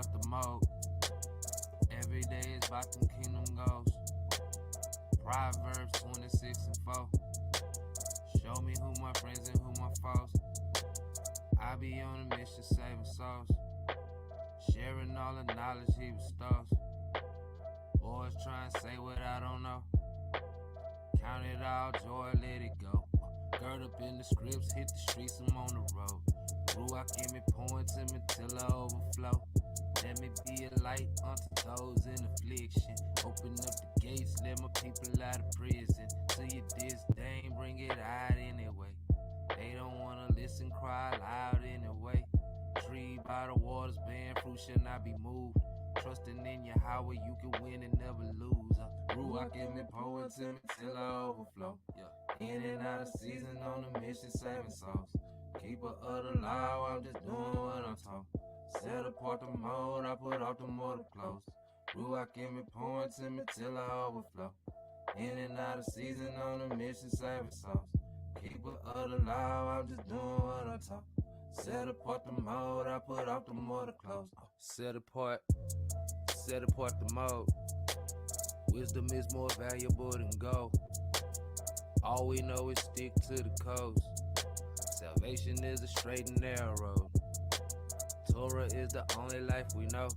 Port the mode. Every day is about them kingdom goals. Proverbs 26 and 4. Show me who my friends and who my foes. I be on a mission saving souls. Sharing all the knowledge he bestows. Boys try and say what I don't know. Count it all joy, let it go. Gird up in the scripts, hit the streets, I'm on the road. Ruach in me, pouring to me till I overflow. Let me be a light unto those in affliction. Open up the gates, let my people out of prison. To your disdain, bring it out anyway. They don't wanna listen, cry loud anyway. Tree by the waters, bearing fruit shall not be moved. Trusting in Yahweh, you can win and never lose. Ruach in me, pouring to me till I overflow. In and out of season, on a mission, saving souls. Keeper of the law, I'm just doing what I'm told. Set apart the mode, I put out the mortar clothes. Ruach in me, pouring to me till I overflow. In and out of season, on a mission, saving souls. Keeper of the law, I'm just doing what I'm told. Set apart the mode, I put out the mortar clothes. Set apart the mode. Wisdom is more valuable than gold. All we know is stick to the coast. Salvation is a straight and narrow road. Torah is the only life we know.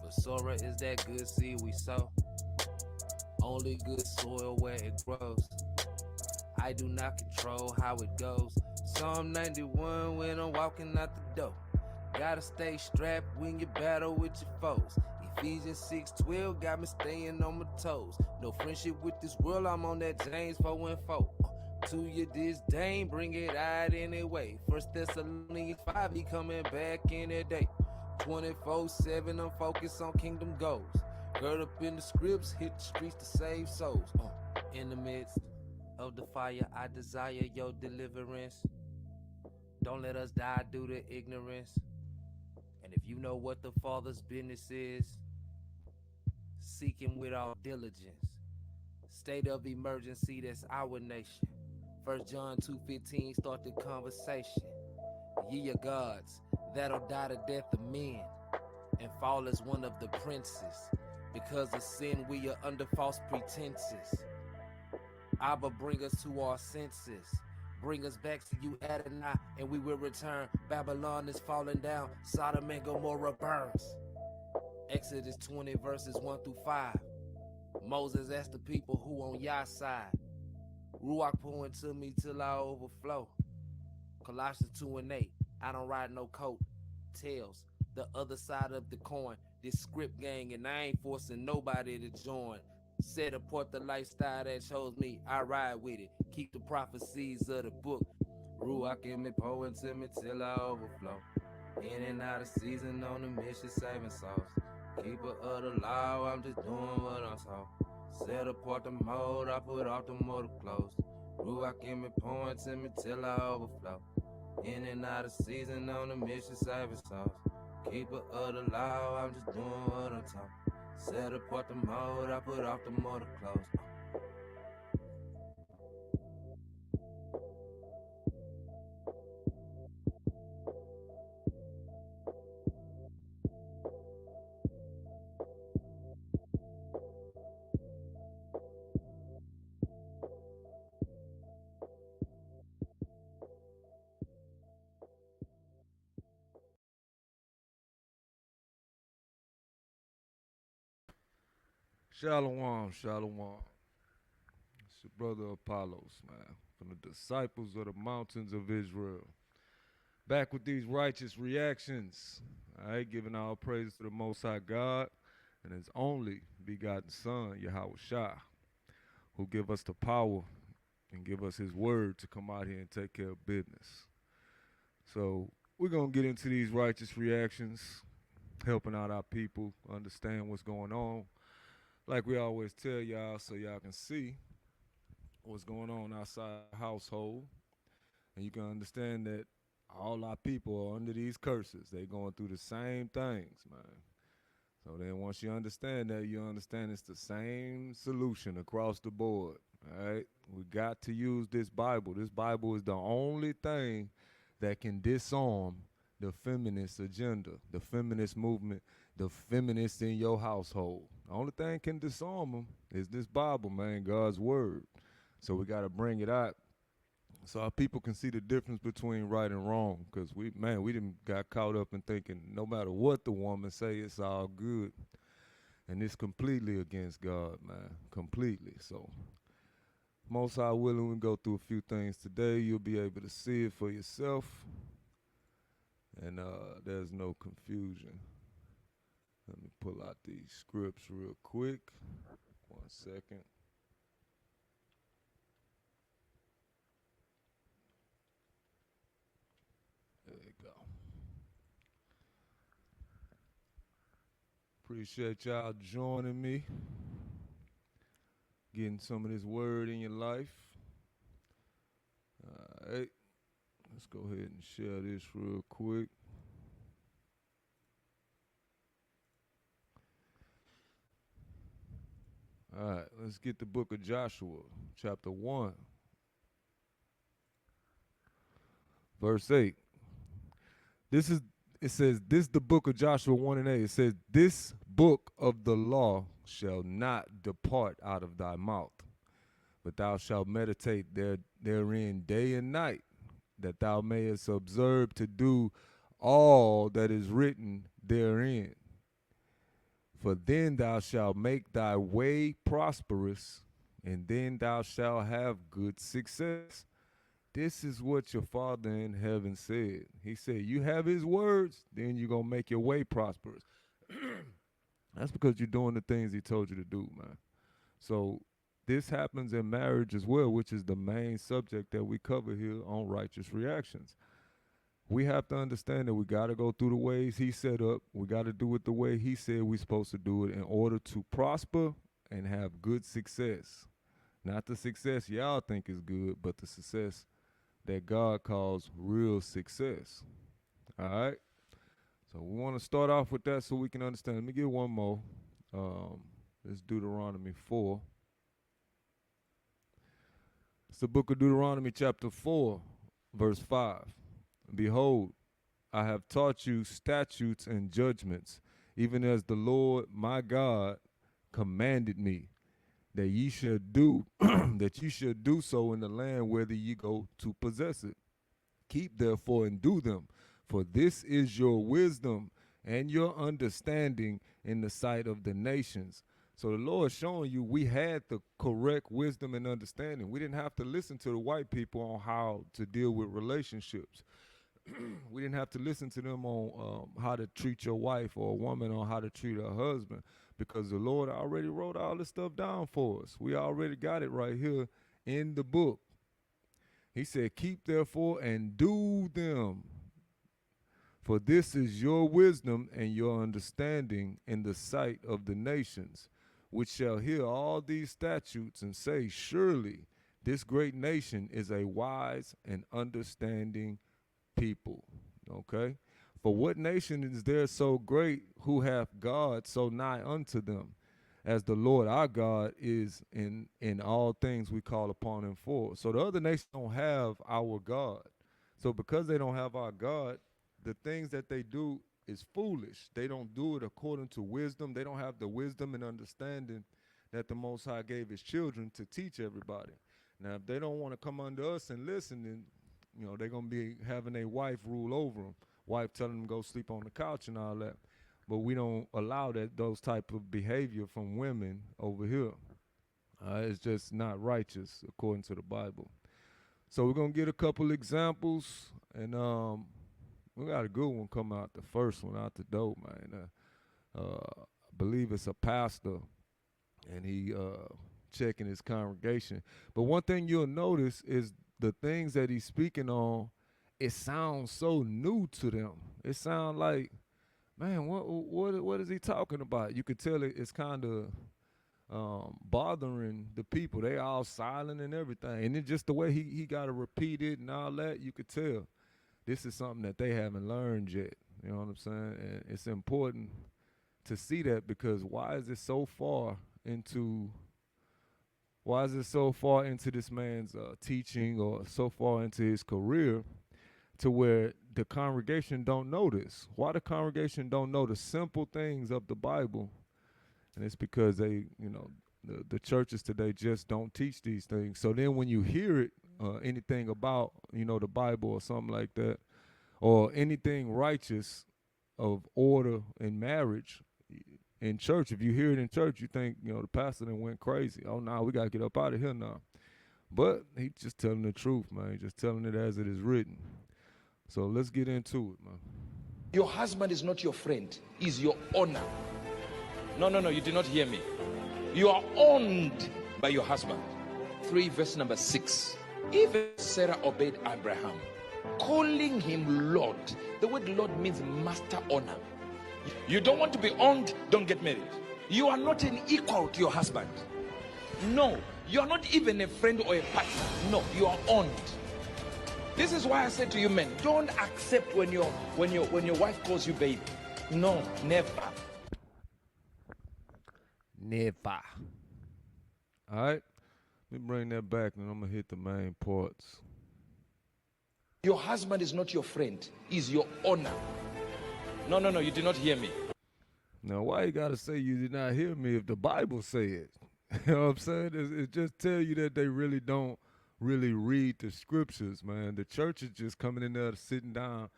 But Sora is that good seed we sow. Only good soil where it grows. I do not control how it goes. Psalm 91 when I'm walking out the door. Gotta stay strapped when you battle with your foes. Ephesians 6:12 got me staying on my toes. No friendship with this world, I'm on that James 4 and 4. To your disdain, bring it out anyway. 1 Thessalonians 5, he coming back in a day. 24/7, I'm focused on kingdom goals. Gird up in the scripts, hit the streets to save souls. In the midst of the fire, I desire your deliverance. Don't let us die due to ignorance. And if you know what the Father's business is, seek him with all diligence. State of emergency, that's our nation. 1 John 2:15 start the conversation. Ye are gods that'll die the death of men and fall as one of the princes. Because of sin we are under false pretenses. Abba, bring us to our senses. Bring us back to you, Adonai, and we will return. Babylon is falling down, Sodom and Gomorrah burns. Exodus 20 verses 1 through 5. Moses asked the people who on Yah's side. Ruach pouring to me till I overflow. Colossians 2 and 8. I don't ride no coat. Tails, the other side of the coin. This script gang and I ain't forcing nobody to join. Set apart the lifestyle that chose me. I ride with it. Keep the prophecies of the book. Ruach in me, pouring to me till I overflow. In and out of season, on the mission, saving souls. Keeper of the law, I'm just doing what I'm told. Set apart the mode, I put out the mortar clothes. Ruach in me, pouring to me till I overflow. In and out of season, on the mission, saving souls. Keeper of the law, I'm just doing what I'm told. Set apart the mode, I put out the mortar clothes. Shalom, shalom. It's your brother Apollos, man, from the disciples of the mountains of Israel. Back with these righteous reactions. All right, giving all praise to the Most High God and His only begotten Son, Yahweh Shah, who give us the power and give us His word to come out here and take care of business. So we're going to get into these righteous reactions, helping out our people understand what's going on. Like we always tell y'all, so y'all can see what's going on outside the household. And you can understand that all our people are under these curses. They going through the same things, man. So then once you understand that, you understand it's the same solution across the board. All right? We got to use this Bible. This Bible is the only thing that can disarm the feminist agenda, the feminist movement, the feminists in your household. The only thing can disarm them is this Bible, man, God's word. So we got to bring it out so our people can see the difference between right and wrong. Because we didn't got caught up in thinking no matter what the woman say, it's all good. And it's completely against God, man, completely. So most High willing, we go through a few things today. You'll be able to see it for yourself. And there's no confusion. Let me pull out these scripts real quick. 1 second. There you go. Appreciate y'all joining me. Getting some of this word in your life. All right. Let's go ahead and share this real quick. All right, let's get the book of Joshua, chapter 1, verse 8. It says, this the book of Joshua 1 and 8. It says, this book of the law shall not depart out of thy mouth, but thou shalt meditate therein day and night, that thou mayest observe to do all that is written therein. For then thou shalt make thy way prosperous, and then thou shalt have good success. This is what your Father in heaven said. He said, you have his words, then you're going to make your way prosperous. That's because you're doing the things he told you to do, man. So this happens in marriage as well, which is the main subject that we cover here on Righteous Reactions. We have to understand that we got to go through the ways he set up. We got to do it the way he said we're supposed to do it in order to prosper and have good success. Not the success y'all think is good, but the success that God calls real success. All right? So we want to start off with that so we can understand. Let me get one more. It's Deuteronomy 4. It's the book of Deuteronomy chapter 4, verse 5. Behold, I have taught you statutes and judgments, even as the Lord my God commanded me, that ye should do that ye should do so in the land whither ye go to possess it. Keep therefore and do them, for this is your wisdom and your understanding in the sight of the nations. So the Lord showing you we had the correct wisdom and understanding. We didn't have to listen to the white people on how to deal with relationships. We didn't have to listen to them on how to treat your wife, or a woman on how to treat her husband, because the Lord already wrote all this stuff down for us. We already got it right here in the book. He said, keep therefore and do them, for this is your wisdom and your understanding in the sight of the nations, which shall hear all these statutes and say, surely this great nation is a wise and understanding people. Okay? For what nation is there so great who hath God so nigh unto them, as the Lord our God is in all things we call upon him for? So the other nations don't have our God. So because they don't have our God, the things that they do is foolish. They don't do it according to wisdom. They don't have the wisdom and understanding that the Most High gave his children to teach everybody. Now, if they don't want to come under us and listen, then they're going to be having a wife rule over them. Wife telling them to go sleep on the couch and all that. But we don't allow those type of behavior from women over here. It's just not righteous according to the Bible. So we're going to get a couple examples. And we got a good one come out, the first one out the door, man. I believe it's a pastor, and he checking his congregation. But one thing you'll notice is the things that he's speaking on, it sounds so new to them. It sounds like, man, what is he talking about? You could tell it's kind of bothering the people. They all silent and everything. And it's just the way he got to repeat it and all that, you could tell this is something that they haven't learned yet. You know what I'm saying? And it's important to see that, because why is it so far into this man's teaching, or so far into his career, to where the congregation don't know this. Why the congregation don't know the simple things of the Bible? And it's because they, the churches today just don't teach these things. So then when you hear it, anything about, the Bible or something like that, or anything righteous of order in marriage in church, if you hear it in church, you think, the pastor then went crazy. Oh, no, we got to get up out of here now. But he just telling the truth, man. He just telling it as it is written. So let's get into it, man. Your husband is not your friend, he's your owner. No, you did not hear me. You are owned by your husband. 3 verse number 6. Even Sarah obeyed Abraham, calling him Lord. The word Lord means master owner. You don't want to be owned, don't get married. You are not an equal to your husband. No, you are not even a friend or a partner. No, you are owned. This is why I said to you men, don't accept when your wife calls you baby. No, never. Never. All right, let me bring that back and I'm going to hit the main parts. Your husband is not your friend, he's your owner. No, you did not hear me. Now, why you got to say you did not hear me if the Bible say it? You know what I'm saying? It just tell you that they really don't really read the scriptures, man. The church is just coming in there sitting down,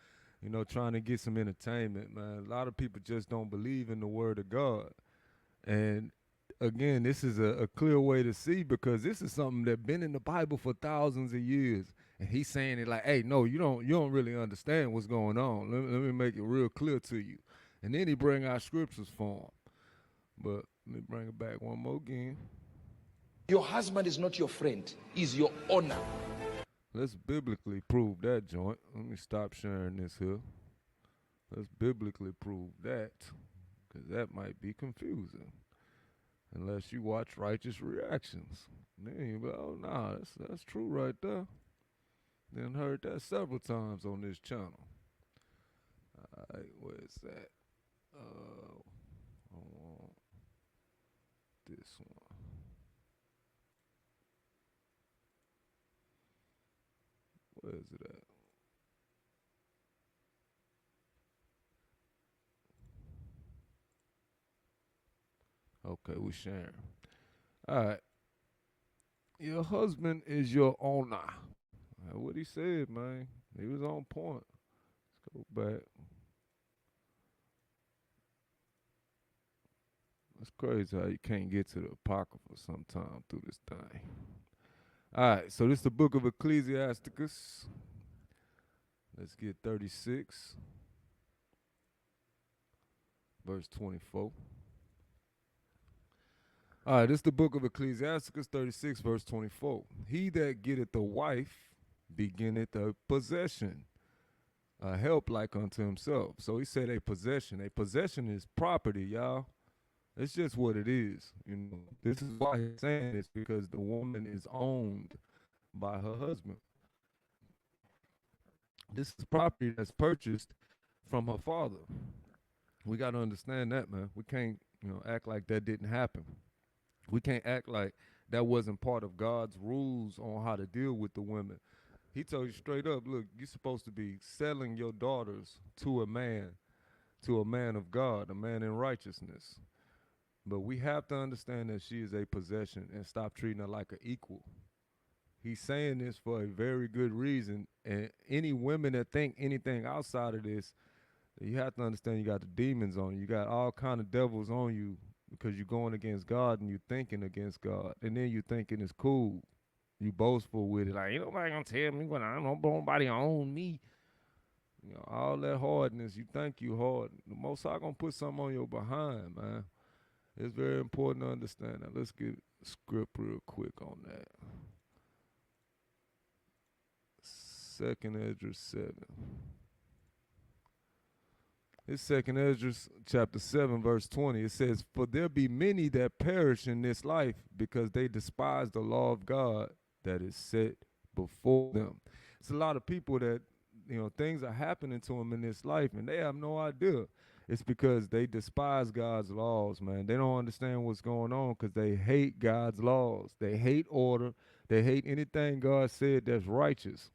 trying to get some entertainment, man. A lot of people just don't believe in the word of God. And again, this is a clear way to see, because this is something that's been in the Bible for thousands of years. And he's saying it like, hey, no, you don't really understand what's going on. Let me make it real clear to you. And then he bring out scriptures for him. But let me bring it back one more again. Your husband is not your friend, he's your owner. Let's biblically prove that joint. Let me stop sharing this here. Let's biblically prove that, because that might be confusing. Unless you watch Righteous Reactions. Then you be like, oh, nah, that's true right there. Then heard that several times on this channel. All right, where's that? I want this one. Where is it at? Okay, we sharing. All right. Your husband is your owner. That's what he said, man. He was on point. Let's go back. It's crazy how you can't get to the Apocrypha sometime through this thing. All right, so this is the book of Ecclesiasticus. Let's get 36, verse 24. All right, this is the book of Ecclesiasticus 36, verse 24. He that getteth a wife beginneth a possession, a help like unto himself. So he said a possession. A possession is property, y'all. It's just what it is. This is why he's saying this, because the woman is owned by her husband. This is property that's purchased from her father. We got to understand that, man. We can't, act like that didn't happen. We can't act like that wasn't part of God's rules on how to deal with the women. He told you straight up, look, you're supposed to be selling your daughters to a man of God, a man in righteousness. But we have to understand that she is a possession and stop treating her like an equal. He's saying this for a very good reason. And any women that think anything outside of this, you have to understand you got the demons on you. You got all kind of devils on you, because you're going against God and you're thinking against God. And then you're thinking it's cool. You boastful with it. Like, ain't nobody gonna tell me what I don't, nobody own me. All that hardness, you think you hard. The Most High gonna put something on your behind, man. It's very important to understand that. Let's get script real quick on that. 2nd Esdras 7. It's 2nd Esdras chapter 7, verse 20. It says, for there be many that perish in this life, because they despise the law of God that is set before them. It's a lot of people that, things are happening to them in this life, and they have no idea. It's because they despise God's laws, man. They don't understand what's going on because they hate God's laws. They hate order. They hate anything God said that's righteous.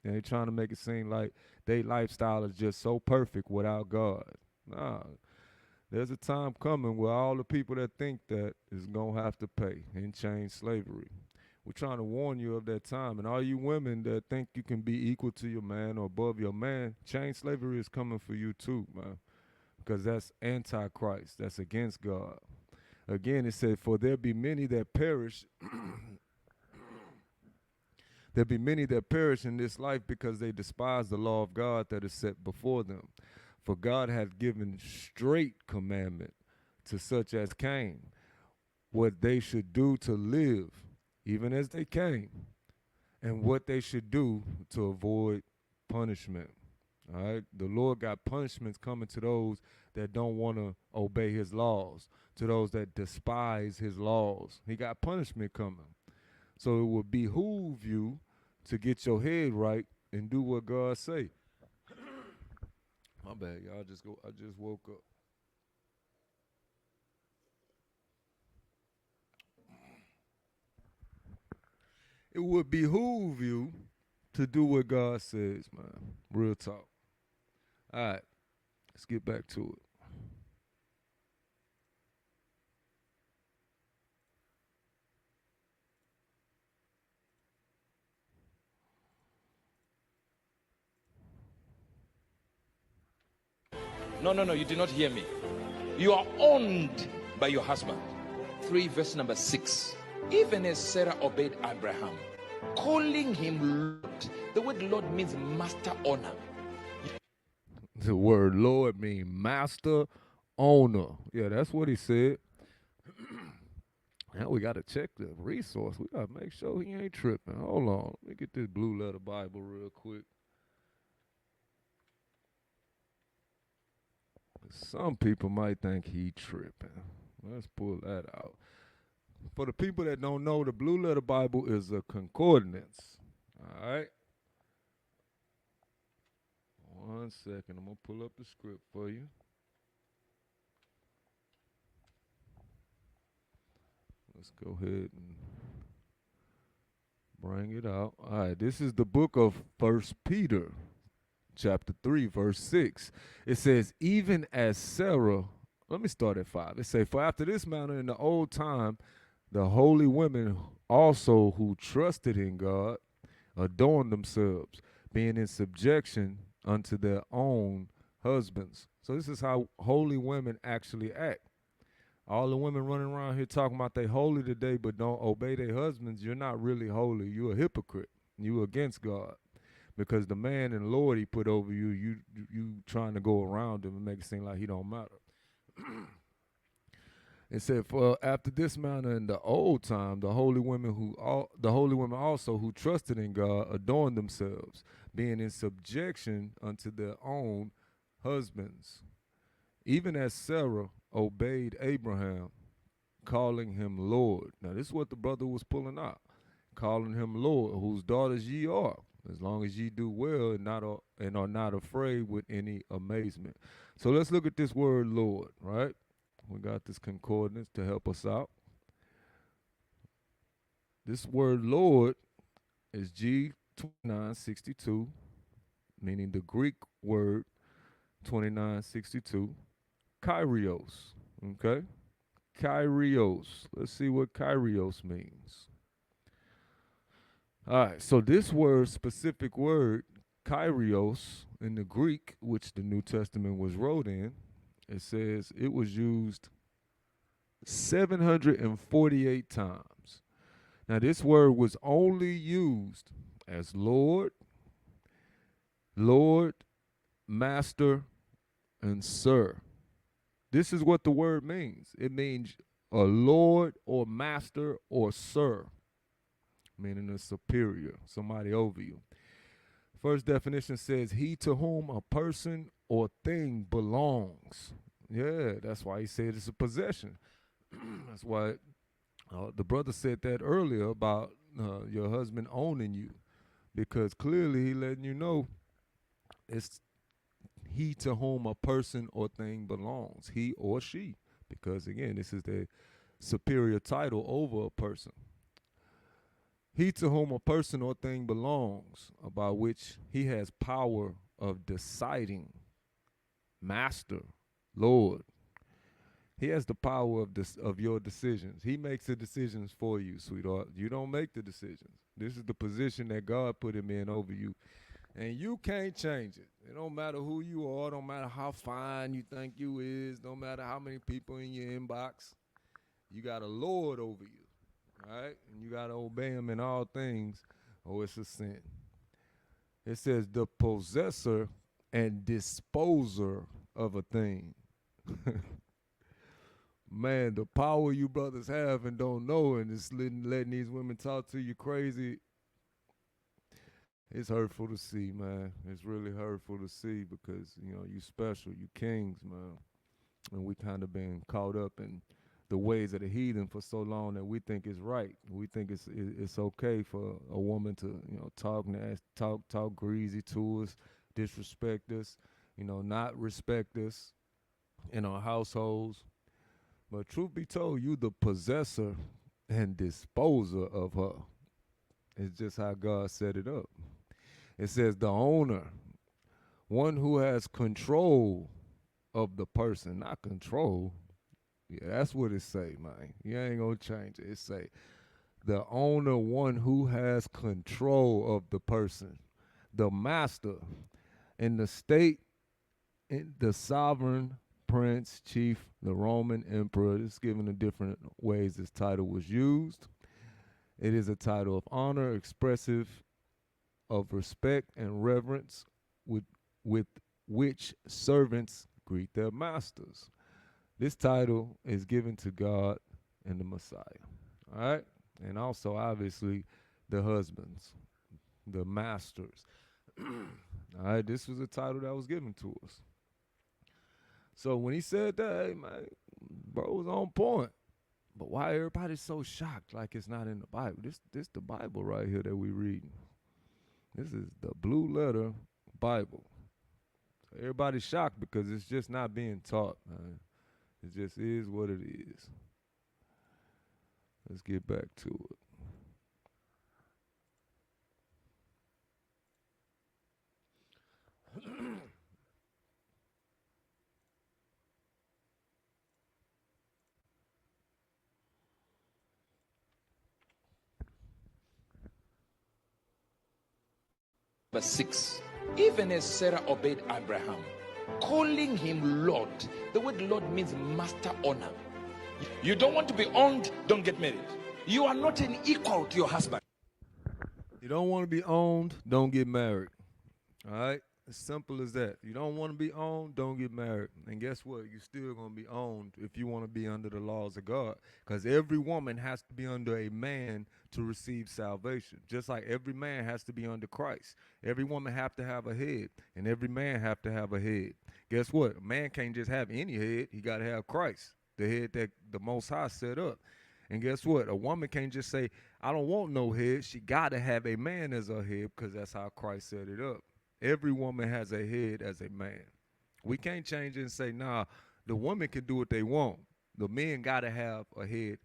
And they trying to make it seem like their lifestyle is just so perfect without God. Nah, there's a time coming where all the people that think that is going to have to pay in chain slavery. We're trying to warn you of that time. And all you women that think you can be equal to your man or above your man, chain slavery is coming for you too, man. Because that's antichrist. That's against God. Again, it said, for there be many that perish. There be many that perish in this life because they despise the law of God that is set before them. For God hath given straight commandment to such as came, what they should do to live, even as they came, and what they should do to avoid punishment. All right, the Lord got punishments coming to those that don't want to obey his laws, to those that despise his laws. He got punishment coming. So it would behoove you to get your head right and do what God say. My bad, y'all. I just woke up. It would behoove you to do what God says, man. Real talk. All right, let's get back to it. No, no, no, you did not hear me. You are owned by your husband. 3 verse number 6. Even as Sarah obeyed Abraham, calling him Lord. The word Lord means master owner. The word Lord means master owner. Yeah, that's what he said. Now we got to check the resource. We got to make sure he ain't tripping. Hold on. Let me get this blue letter Bible real quick. Some people might think he tripping. Let's pull that out. For the people that don't know, the blue letter Bible is a concordance. All right. 1 second. I'm going to pull up the script for you. Let's go ahead and bring it out. All right. This is the book of 1 Peter, chapter 3, verse 6. It says, even as Sarah, let me start at 5. It says, for after this manner in the old time, the holy women also who trusted in God adorned themselves, being in subjection unto their own husbands. So this is how holy women actually act. All the women running around here talking about they holy today but don't obey their husbands, you're not really holy. You're a hypocrite. You against God. Because the man and Lord he put over you, you trying to go around him and make it seem like he don't matter. It said, for after this manner in the old time, the holy women also who trusted in God adorned themselves, being in subjection unto their own husbands. Even as Sarah obeyed Abraham, calling him Lord. Now this is what the brother was pulling out, calling him Lord, whose daughters ye are, as long as ye do well and are not afraid with any amazement. So let's look at this word Lord, right? We got this concordance to help us out. This word Lord is G2962, meaning the Greek word 2962, Kyrios, okay? Kyrios. Let's see what Kyrios means. All right, so this word, specific word, Kyrios, in the Greek, which the New Testament was wrote in, it says it was used 748 times. Now, this word was only used as Lord, Master, and Sir. This is what the word means. It means a Lord or Master or Sir, meaning a superior, somebody over you. First definition says, he to whom a person or thing belongs. Yeah, that's why he said it's a possession. That's why the brother said that earlier about your husband owning you, because clearly he letting you know it's he to whom a person or thing belongs, he or she, because again, this is the superior title over a person. He to whom a person or thing belongs, about which he has power of deciding, master, Lord. He has the power of your decisions. He makes the decisions for you, sweetheart. You don't make the decisions. This is the position that God put him in over you. And you can't change it. It don't matter who you are, don't matter how fine you think you is, don't matter how many people in your inbox. You got a Lord over you. All right? And you got to obey him in all things, or it's a sin. It says the possessor and disposer of a thing. Man, the power you brothers have and don't know, and it's letting these women talk to you crazy, it's hurtful to see, man. It's really hurtful to see because, you special, you kings, man. And we kind of been caught up in the ways of the heathen for so long that we think it's right. We think it's okay for a woman to, talk nasty, talk greasy to us, disrespect us, not respect us in our households. But truth be told, you the possessor and disposer of her. It's just how God set it up. It says the owner, one who has control of the person, not control. Yeah, that's what it say, man. You ain't gonna change it. It say the owner, one who has control of the person, the master, in the state, in the sovereign, prince, chief, the Roman emperor. It's given in different ways this title was used. It is a title of honor, expressive of respect and reverence with which servants greet their masters. This title is given to God and the Messiah. All right? And also, obviously, the husbands, the masters. All right? This was a title that was given to us. So when he said that, hey, man, bro was on point. But why everybody's so shocked like it's not in the Bible? This the Bible right here that we reading. This is the blue letter Bible. So everybody's shocked because it's just not being taught, man. It just is what it is. Let's get back to it. Verse 6. Even as Sarah obeyed Abraham, calling him Lord. The word Lord means master honor. You don't want to be owned, don't get married. You are not an equal to your husband. You don't want to be owned, don't get married. All right? As simple as that. You don't want to be owned, don't get married. And guess what? You're still going to be owned if you want to be under the laws of God. Because every woman has to be under a man to receive salvation. Just like every man has to be under Christ. Every woman have to have a head. And every man have to have a head. Guess what? A man can't just have any head. He got to have Christ, the head that the Most High set up. And guess what? A woman can't just say, I don't want no head. She got to have a man as her head because that's how Christ set it up. Every woman has a head as a man. We can't change it and say, nah, the woman can do what they want. The men got to have a head,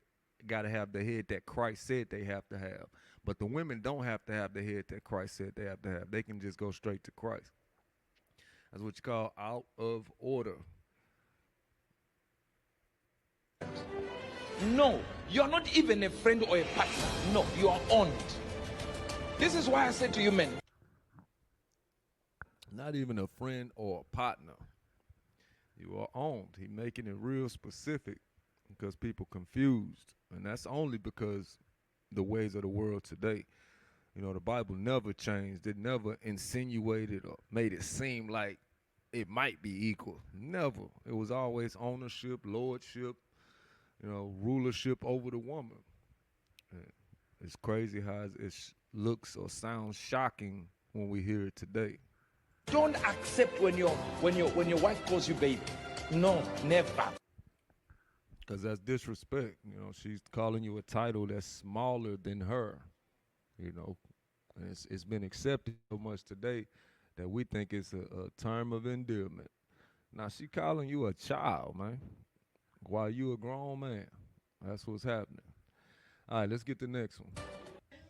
got to have the head that Christ said they have to have. But the women don't have to have the head that Christ said they have to have. They can just go straight to Christ. That's what you call out of order. No, you're not even a friend or a partner. No, you are owned. This is why I said to you men, not even a friend or a partner. You are owned. He making it real specific because people confused. And that's only because the ways of the world today. The Bible never changed. It never insinuated or made it seem like it might be equal. Never. It was always ownership, lordship, rulership over the woman. It's crazy how it looks or sounds shocking when we hear it today. don't accept when your wife calls you baby. No, never. Because that's disrespect. She's calling you a title that's smaller than her. And it's been accepted so much today that we think it's a term of endearment. Now she calling you a child, man, while you a grown man. That's what's happening. All right, let's get the next one.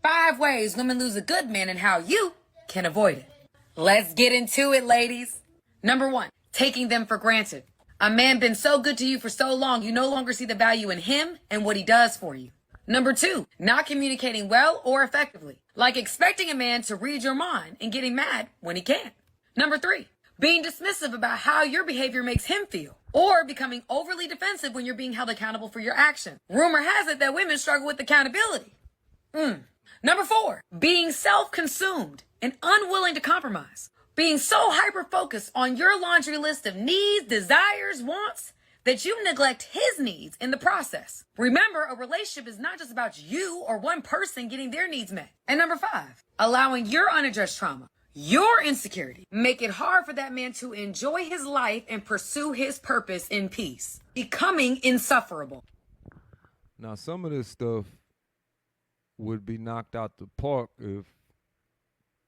5 ways women lose a good man and how you can avoid it. Let's get into it, ladies. Number 1, taking them for granted. A man been so good to you for so long, you no longer see the value in him and what he does for you. Number 2, not communicating well or effectively, like expecting a man to read your mind and getting mad when he can't. Number 3, being dismissive about how your behavior makes him feel, or becoming overly defensive when you're being held accountable for your action. Rumor has it that women struggle with accountability. Number 4, being self-consumed and unwilling to compromise. Being so hyper-focused on your laundry list of needs, desires, wants, that you neglect his needs in the process. Remember, a relationship is not just about you or one person getting their needs met. And number 5, allowing your unaddressed trauma, your insecurity, make it hard for that man to enjoy his life and pursue his purpose in peace, becoming insufferable. Now, some of this stuff would be knocked out the park if,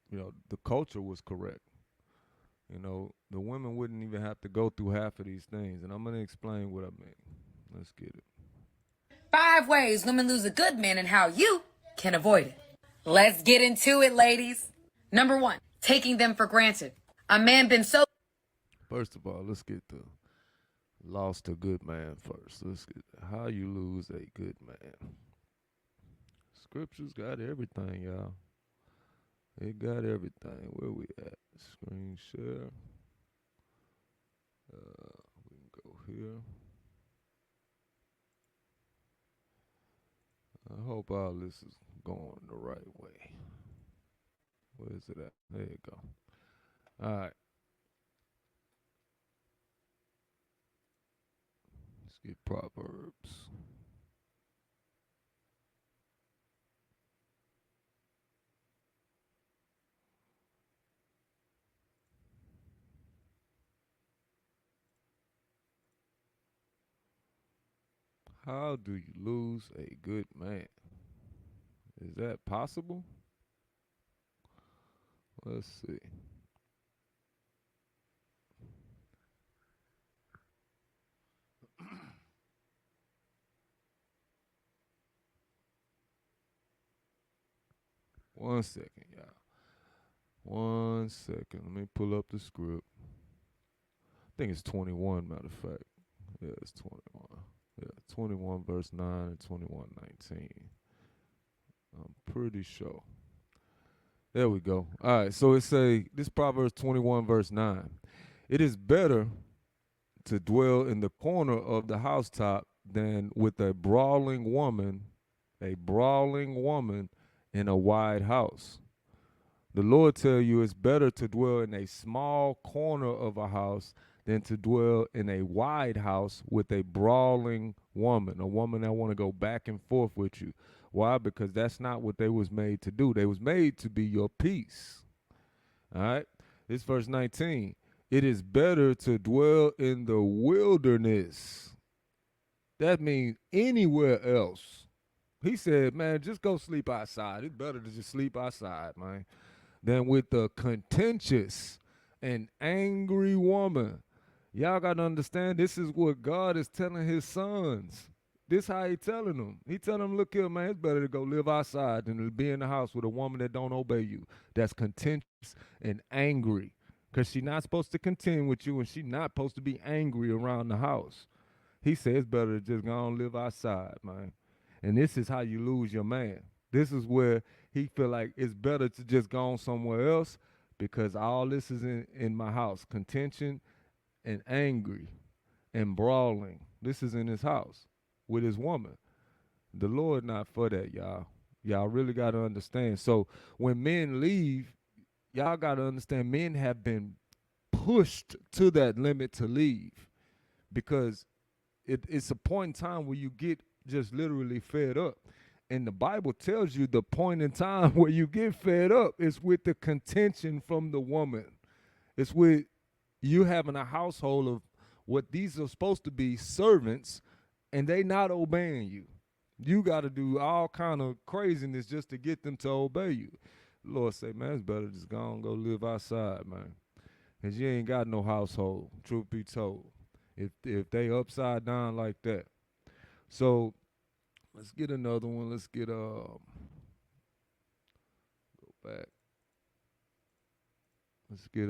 the culture was correct. The women wouldn't even have to go through half of these things. And I'm going to explain what I mean. Let's get it. 5 ways women lose a good man and how you can avoid it. Let's get into it, ladies. Number 1, taking them for granted. A man been so... First of all, let's get the lost a good man first. Let's get how you lose a good man. Scriptures got everything, y'all. It got everything. Where we at? Screen share. We can go here. I hope all this is going the right way. Where is it at? There you go. All right. Let's get Proverbs. How do you lose a good man? Is that possible? Let's see. One second, y'all. 1 second. Let me pull up the script. I think it's 21, matter of fact. Yeah, it's 21. Yeah, 21 verse 9 and 21:19. I'm pretty sure. There we go. All right, so this Proverbs 21 verse 9. It is better to dwell in the corner of the housetop than with a brawling woman in a wide house. The Lord tell you it's better to dwell in a small corner of a house than to dwell in a wide house with a brawling woman, a woman that want to go back and forth with you. Why? Because that's not what they was made to do. They was made to be your peace. All right? This verse 19. It is better to dwell in the wilderness. That means anywhere else. He said, man, just go sleep outside. It's better to just sleep outside, man, than with a contentious and angry woman. Y'all got to understand, this is what God is telling his sons. This how he telling them. He telling them, look here, man, it's better to go live outside than to be in the house with a woman that don't obey you, that's contentious and angry, because she's not supposed to contend with you and she's not supposed to be angry around the house. He says it's better to just go and live outside, man. And this is how you lose your man. This is where he feel like it's better to just go on somewhere else because all this is in my house. Contention and angry and brawling. This is in his house with his woman. The Lord not for that, y'all. Y'all really got to understand. So when men leave, y'all got to understand men have been pushed to that limit to leave because it's a point in time where you get just literally fed up. And the Bible tells you the point in time where you get fed up is with the contention from the woman. It's with you having a household of what these are supposed to be servants and they not obeying you. You got to do all kind of craziness just to get them to obey you. The Lord say, man, it's better just go and go live outside, man. Because you ain't got no household, truth be told, if they upside down like that. So let's get another one. Let's get fact. Let's get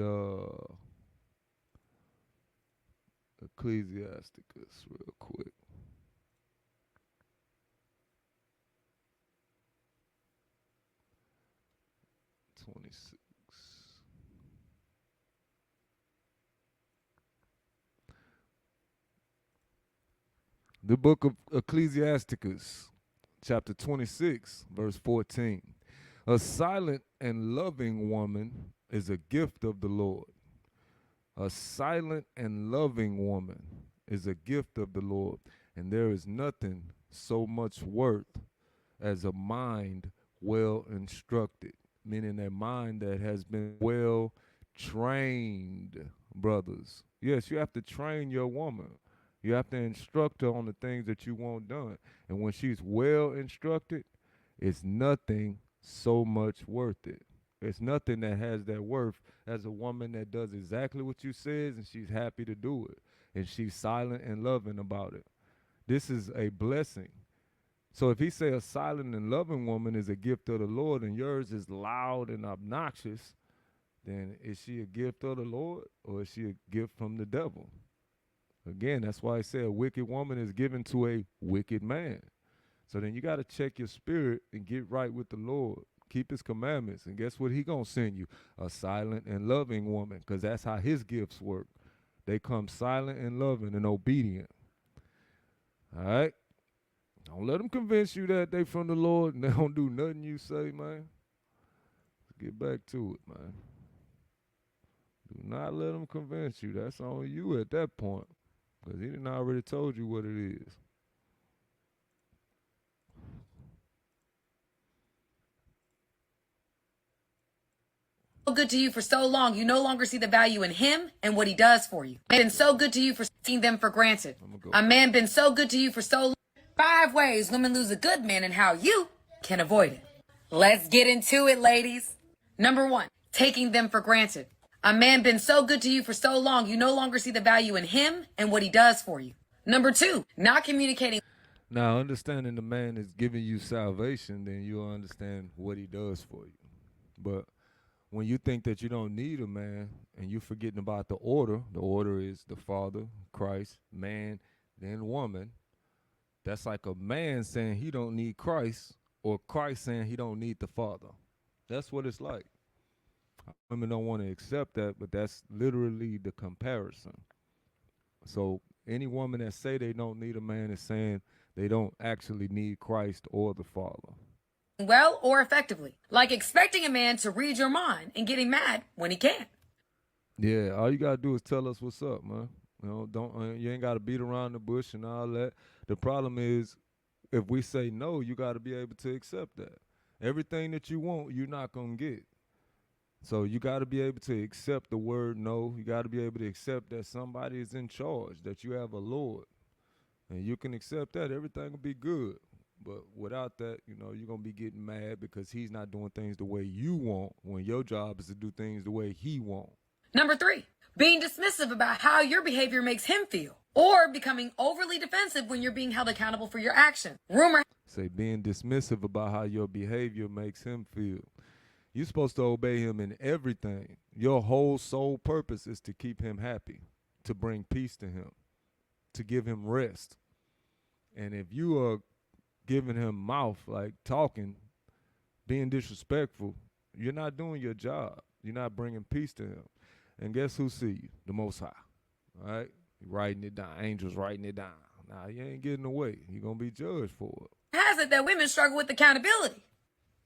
Ecclesiasticus real quick. '26. The book of Ecclesiasticus, chapter 26, verse 14. A silent and loving woman is a gift of the Lord. A silent and loving woman is a gift of the Lord, and there is nothing so much worth as a mind well instructed, meaning a mind that has been well trained, brothers. Yes, you have to train your woman. You have to instruct her on the things that you want done. And when she's well instructed, it's nothing so much worth it. It's nothing that has that worth as a woman that does exactly what you says and she's happy to do it. And she's silent and loving about it. This is a blessing. So if he say a silent and loving woman is a gift of the Lord and yours is loud and obnoxious, then is she a gift of the Lord or is she a gift from the devil? Again, that's why I say a wicked woman is given to a wicked man. So then you got to check your spirit and get right with the Lord. Keep his commandments. And guess what he going to send you? A silent and loving woman, because that's how his gifts work. They come silent and loving and obedient. All right? Don't let them convince you that they from the Lord and they don't do nothing you say, man. Let's get back to it, man. Do not let them convince you. That's on you at that point. Because he done already told you what it is. So good to you for so long, you no longer see the value in him and what he does for you. Man been so good to you for taking them for granted. A man been so good to you for so long. 5 ways women lose a good man and how you can avoid it. Let's get into it, ladies. Number 1, taking them for granted. A man been so good to you for so long, you no longer see the value in him and what he does for you. Number 2, not communicating. Now, understanding the man is giving you salvation, then you'll understand what he does for you. But when you think that you don't need a man and you're forgetting about the order is the Father, Christ, man, then woman. That's like a man saying he don't need Christ or Christ saying he don't need the Father. That's what it's like. Women don't want to accept that, but that's literally the comparison. So any woman that say they don't need a man is saying they don't actually need Christ or the Father. Well or effectively. Like expecting a man to read your mind and getting mad when he can't. Yeah, all you gotta do is tell us what's up, man. You know, don't you ain't gotta beat around the bush and all that. The problem is, if we say no, you gotta be able to accept that. Everything that you want, you're not gonna get. So you gotta be able to accept the word no. You gotta be able to accept that somebody is in charge, that you have a Lord, and you can accept that. Everything will be good. But without that, you know, you're going to be getting mad because he's not doing things the way you want when your job is to do things the way he wants. Number 3, being dismissive about how your behavior makes him feel or becoming overly defensive when you're being held accountable for your action. Say being dismissive about how your behavior makes him feel. You're supposed to obey him in everything. Your whole sole purpose is to keep him happy, to bring peace to him, to give him rest. And if you are giving him mouth, like talking, being disrespectful, you're not doing your job. You're not bringing peace to him. And guess who see you? The Most High. All right? Writing it down. Angels writing it down. Now, you ain't getting away. You're going to be judged for it. Has it that women struggle with accountability?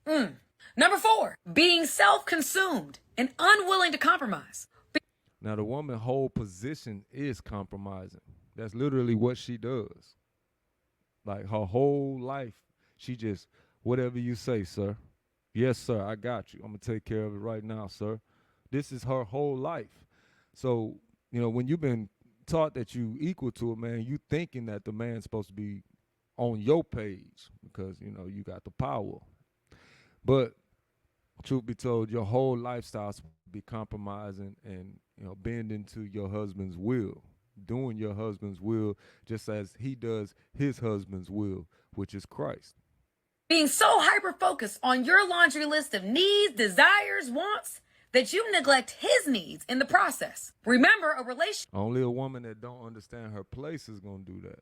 Number 4, being self-consumed and unwilling to compromise. Now, the woman's whole position is compromising. That's literally what she does. Like her whole life, she just, whatever you say, sir. Yes, sir, I got you. I'm going to take care of it right now, sir. This is her whole life. So, you know, when you've been taught that you equal to a man, you thinking that the man's supposed to be on your page because, you know, you got the power. But truth be told, your whole lifestyle is supposed to be compromising and, you know, bending to your husband's will. Doing your husband's will just as he does his husband's will, which is Christ. Being so hyper focused on your laundry list of needs, desires, wants, that you neglect his needs in the process. Remember, a relationship. Only a woman that don't understand her place is gonna do that.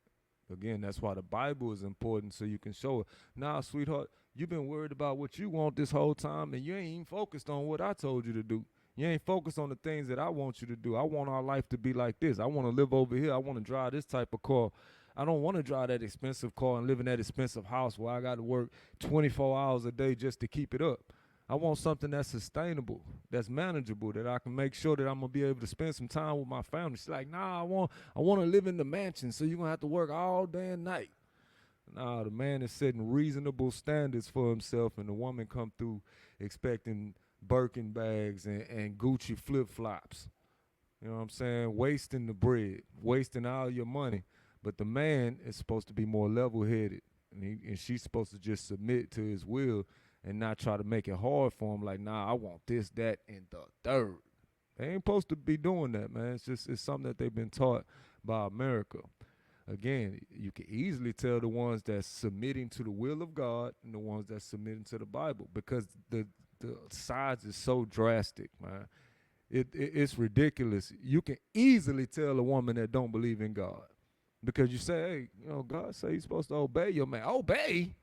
Again, that's why the Bible is important, so you can show her. Nah, sweetheart, you've been worried about what you want this whole time, and you ain't even focused on what I told you to do. You ain't focused on the things that I want you to do. I want our life to be like this. I want to live over here. I want to drive this type of car. I don't want to drive that expensive car and live in that expensive house where I got to work 24 hours a day just to keep it up. I want something that's sustainable, that's manageable, that I can make sure that I'm gonna be able to spend some time with my family. She's like, nah, I want to live in the mansion, so you're gonna have to work all day and night. Nah, the man is setting reasonable standards for himself, and the woman come through expecting Birkin bags and Gucci flip flops. You know what I'm saying? Wasting the bread, wasting all your money. But the man is supposed to be more level headed, and she's supposed to just submit to his will and not try to make it hard for him. Like, nah, I want this, that, and the third. They ain't supposed to be doing that, man. It's something that they've been taught by America. Again, you can easily tell the ones that's submitting to the will of God and the ones that's submitting to the Bible, because the sides is so drastic, man. It's ridiculous. You can easily tell a woman that don't believe in God, because you say, hey, God say you're supposed to obey your man. Obey?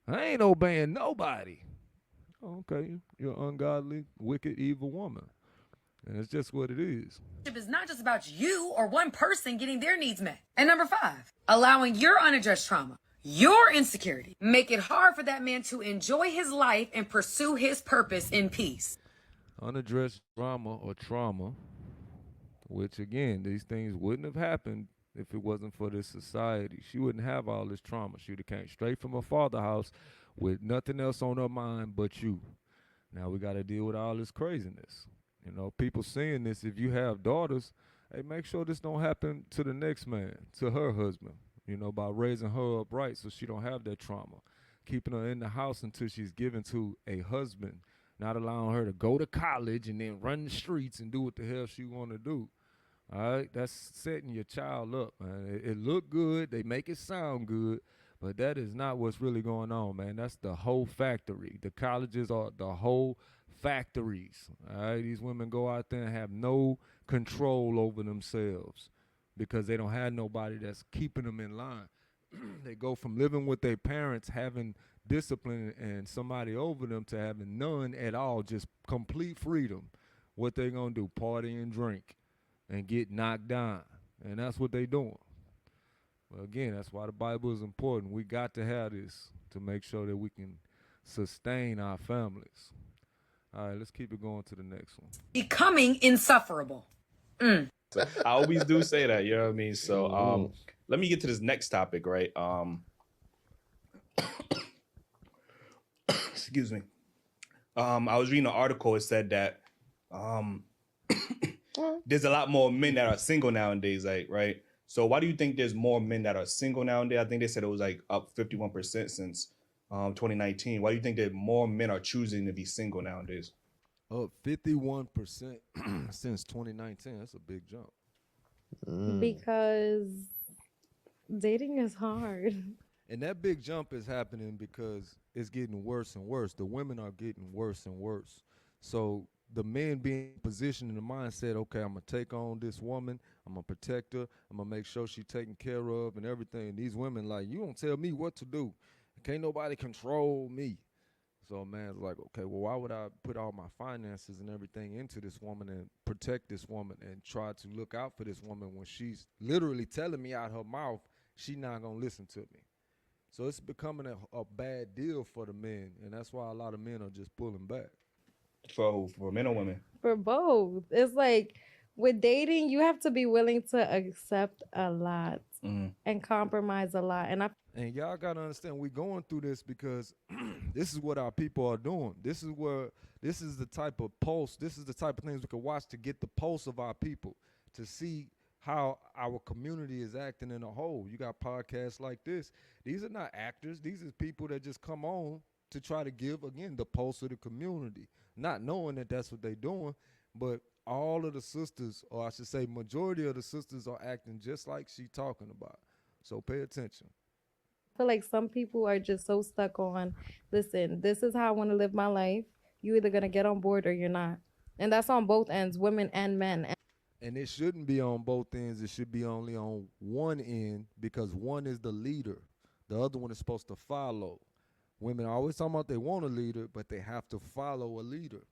I ain't obeying nobody. Okay, you're an ungodly, wicked, evil woman. And it's just what it is. It's not just about you or one person getting their needs met. And number 5, allowing your unaddressed trauma, your insecurity, make it hard for that man to enjoy his life and pursue his purpose in peace. Unaddressed drama or trauma, which again, these things wouldn't have happened if it wasn't for this society. She wouldn't have all this trauma. She would have came straight from her father's house with nothing else on her mind but you. Now we got to deal with all this craziness. People seeing this, if you have daughters, hey, make sure this don't happen to the next man, to her husband, by raising her up right so she don't have that trauma. Keeping her in the house until she's given to a husband, not allowing her to go to college and then run the streets and do what the hell she want to do. All right, that's setting your child up, man. It look good, they make it sound good, but that is not what's really going on, man. That's the whole factory. The colleges are the whole factories. All right, these women go out there and have no control over themselves because they don't have nobody that's keeping them in line. They go from living with their parents, having discipline and somebody over them, to having none at all, just complete freedom. What they gonna do? Party and drink and get knocked down. And that's what they doing. Well, again, that's why the Bible is important. We got to have this to make sure that we can sustain our families. All right, let's keep it going to the next one. Becoming insufferable. I always do say that, you know what I mean? So let me get to this next topic, right? Excuse me. I was reading an article. It said that there's a lot more men that are single nowadays, like, right? So why do you think there's more men that are single nowadays? I think they said it was like up 51% since 2019. Why do you think that more men are choosing to be single nowadays? Up 51% since 2019. That's a big jump. Because dating is hard. And that big jump is happening because it's getting worse and worse. The women are getting worse and worse. So the men being positioned in the mindset, okay, I'm going to take on this woman. I'm going to protect her. I'm going to make sure she's taken care of and everything. And these women like, you don't tell me what to do. Can't nobody control me. So a man's like, okay, well, why would I put all my finances and everything into this woman and protect this woman and try to look out for this woman when she's literally telling me out her mouth she's not going to listen to me? So it's becoming a bad deal for the men, and that's why a lot of men are just pulling back. For men or women? For both. It's like with dating, you have to be willing to accept a lot and compromise a lot. And y'all got to understand, we're going through this because this is what our people are doing. This is the type of pulse. This is the type of things we can watch to get the pulse of our people, to see how our community is acting in a whole. You got podcasts like this. These are not actors. These are people that just come on to try to give, again, the pulse of the community, not knowing that that's what they're doing. But all of the sisters, or I should say majority of the sisters, are acting just like she's talking about. So pay attention. feel like some people are just so stuck on, listen, this is how I want to live my life. You either gonna get on board or you're not. And that's on both ends, women and men. And it shouldn't be on both ends. It should be only on one end because one is the leader. The other one is supposed to follow. Women are always talking about they want a leader, but they have to follow a leader.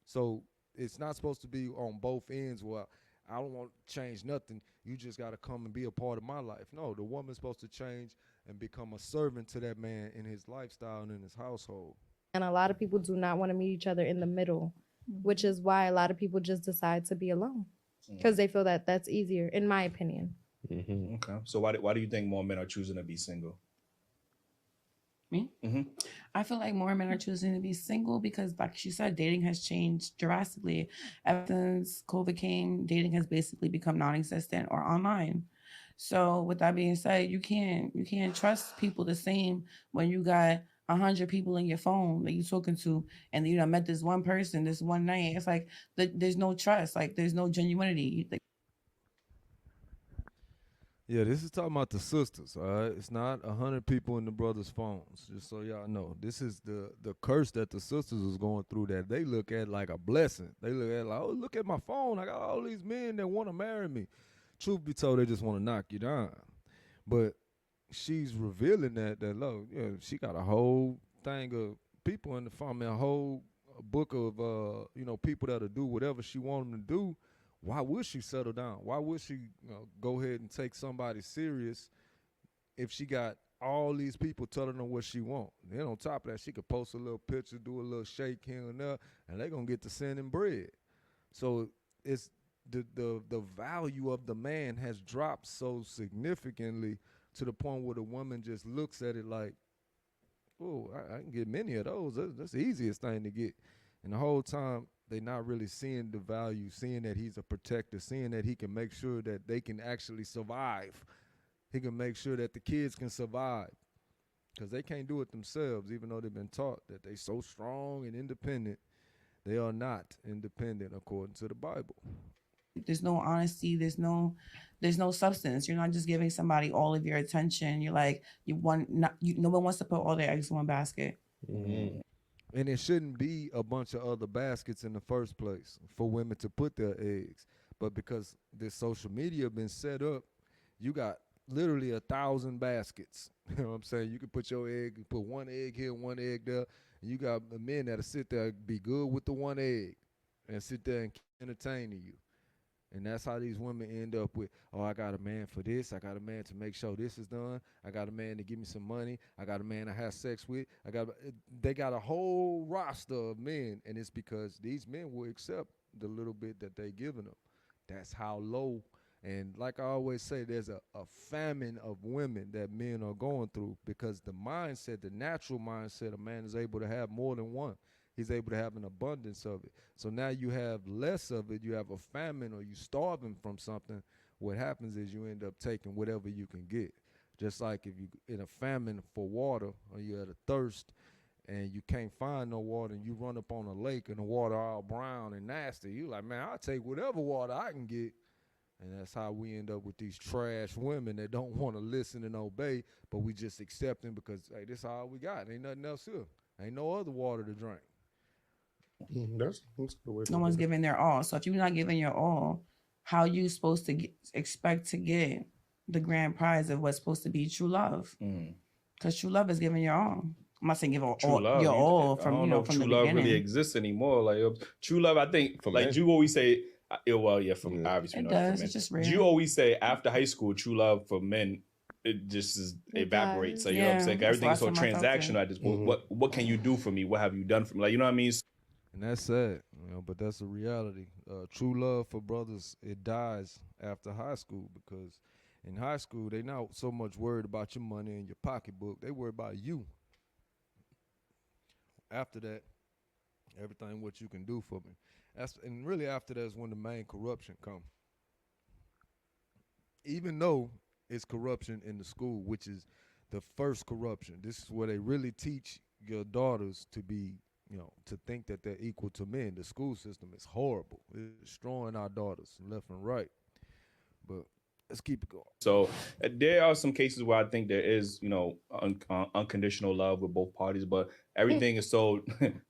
So it's not supposed to be on both ends. Well, I don't want to change nothing. You just got to come and be a part of my life. No, the woman's supposed to change and become a servant to that man in his lifestyle and in his household. And a lot of people do not want to meet each other in the middle, which is why a lot of people just decide to be alone because they feel that that's easier, in my opinion. Okay. So why do you think more men are choosing to be single? Me? I feel like more men are choosing to be single because, like she said, dating has changed drastically. Ever since COVID came, dating has basically become non-existent or online. So with that being said, you can't trust people the same when you got 100 people in your phone that you're talking to, and you know met this one person this one night. It's like there's no trust, like there's no genuinity. Yeah, this is talking about the sisters, all right? It's not 100 people in the brothers' phones, just so y'all know. This is the curse that the sisters is going through that they look at like a blessing. They look at like, oh, look at my phone. I got all these men that want to marry me. Truth be told, they just want to knock you down. But she's revealing that look, yeah, she got a whole thing of people in the phone, a whole book of people that'll do whatever she want them to do. Why would she settle down? Why would she go ahead and take somebody serious if she got all these people telling her what she want? Then on top of that, she could post a little picture, do a little shake here and there, and they gonna get to sending bread. So it's the value of the man has dropped so significantly to the point where the woman just looks at it like, oh, I can get many of those. That's the easiest thing to get. And the whole time, they're not really seeing the value, seeing that he's a protector, seeing that he can make sure that they can actually survive. He can make sure that the kids can survive because they can't do it themselves, even though they've been taught that they're so strong and independent. They are not independent according to the Bible. There's no honesty. There's no substance. You're not just giving somebody all of your attention. You're like no one wants to put all their eggs in one basket. Mm-hmm. And it shouldn't be a bunch of other baskets in the first place for women to put their eggs. But because this social media been set up, you got literally 1,000 baskets. You know what I'm saying? You can put your egg, put one egg here, one egg there. And you got men that'll sit there and be good with the one egg and sit there and keep entertaining you. And that's how these women end up with, oh, I got a man for this. I got a man to make sure this is done. I got a man to give me some money. I got a man I have sex with. They got a whole roster of men, and it's because these men will accept the little bit that they giving them. That's how low. And like I always say, there's a famine of women that men are going through because the mindset, the natural mindset, a man is able to have more than one. He's able to have an abundance of it. So now you have less of it. You have a famine or you starving from something. What happens is you end up taking whatever you can get. Just like if you in a famine for water or you're at a thirst and you can't find no water and you run up on a lake and the water all brown and nasty, you like, man, I'll take whatever water I can get. And that's how we end up with these trash women that don't want to listen and obey, but we just accept them because, hey, this is all we got. Ain't nothing else here. Ain't no other water to drink. That's a good way. No one's giving their all. So if you're not giving your all, how are you supposed to expect to get the grand prize of what's supposed to be true love? Because true love is giving your all. I'm not saying give all, your all from, I don't know if from true the love beginning. really exists anymore. Like true love, I think, For like men. you always say, obviously, It not does. for men. It's just rare. You always say after high school, true love for men, it just evaporates. So you know what I'm saying? Yeah, Everything's so that's why I felt transactional at this point. What can you do for me? What have you done for me? Like, you know what I mean? And that's sad, but that's a reality. True love for brothers, it dies after high school because in high school, they not so much worried about your money and your pocketbook. They worry about you. After that, everything what you can do for me. And really after that is when the main corruption comes. Even though it's corruption in the school, which is the first corruption. This is where they really teach your daughters to be, to think that they're equal to men. The school system is horrible. It's destroying our daughters left and right. But Let's keep it going. So there are some cases where I think there is, unconditional love with both parties, but everything is so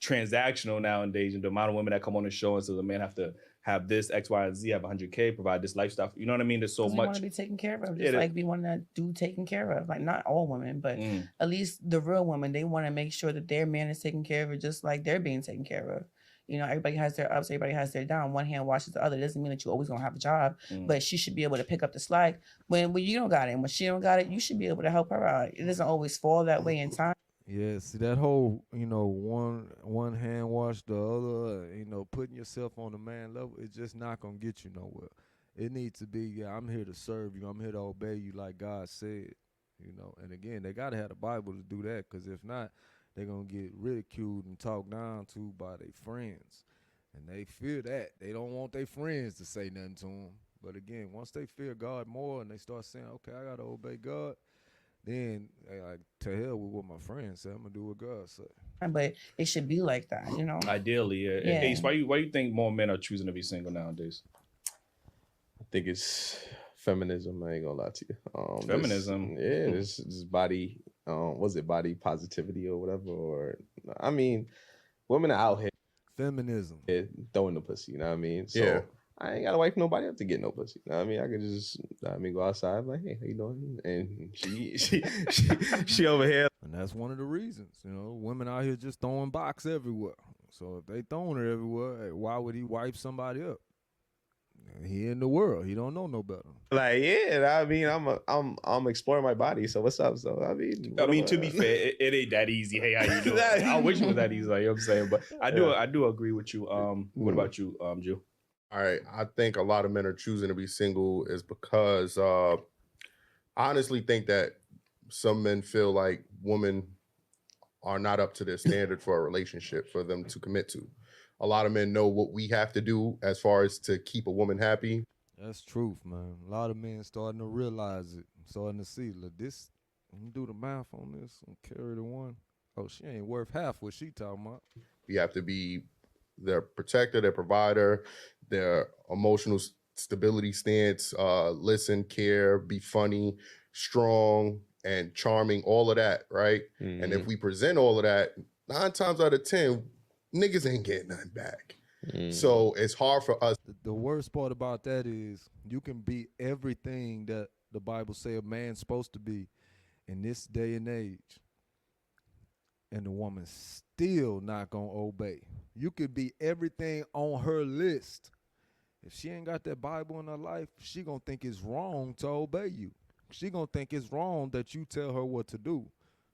transactional nowadays. And the amount of women that come on the show and say the man have to have this X, Y, and Z, have 100K, provide this lifestyle. You know what I mean? There's so We much. want to be taken care of, just like we want to do taken care of. Like not all women, but at least the real women, they want to make sure that their man is taken care of, just like they're being taken care of. Everybody has their ups, everybody has their down. One hand washes the other. It doesn't mean that you're always gonna have a job, but she should be able to pick up the slack when you don't got it. And when she don't got it, you should be able to help her out. It doesn't always fall that way in time. Yeah, see that whole, one hand wash the other, putting yourself on the man level, it's just not gonna get you nowhere. It needs to be, I'm here to serve you, I'm here to obey you like God said, And again, they gotta have the Bible to do that, because if not, they're gonna get ridiculed and talked down to by their friends. And they fear that. They don't want their friends to say nothing to them. But again, once they fear God more and they start saying, okay, I gotta obey God, then like, to hell with what my friends say. I'm gonna do what God say. But it should be like that, Ideally, yeah. Yeah. Ace, why you think more men are choosing to be single nowadays? I think it's feminism. I ain't gonna lie to you. Feminism. This body. Was it body positivity or whatever? Or I mean, women are out here. Feminism. Throwing the pussy. You know what I mean? So Yeah. I ain't gotta wife nobody up to get no pussy. You know what I mean? I can just go outside like, hey, how you doing? And she over here. And that's one of the reasons, women out here just throwing box everywhere. So if they throwing it everywhere, hey, why would he wipe somebody up? He in the world. He don't know no better. Like, yeah, I mean, I'm exploring my body. So what's up? So I mean, to be fair, it ain't that easy. Hey, how you doing? I wish it was that easy. Like, you know what I'm saying? But I do agree with you. What about you, Jew? All right, I think a lot of men are choosing to be single is because I honestly think that some men feel like women are not up to their standard for a relationship for them to commit to. A lot of men know what we have to do as far as to keep a woman happy. That's truth, man. A lot of men starting to realize it, starting to see, look, this, you do the math on this and carry the one. Oh, she ain't worth half what she talking about. We have to be their protector, their provider, their emotional stability stance, listen, care, be funny, strong, and charming, all of that, right? And if we present all of that, 9 times out of 10, niggas ain't getting nothing back. So it's hard for us. The worst part about that is you can be everything that the Bible say a man's supposed to be in this day and age, and the woman's still not gonna obey. You could be everything on her list. If she ain't got that Bible in her life, she gonna think it's wrong to obey you. She gonna think it's wrong that you tell her what to do.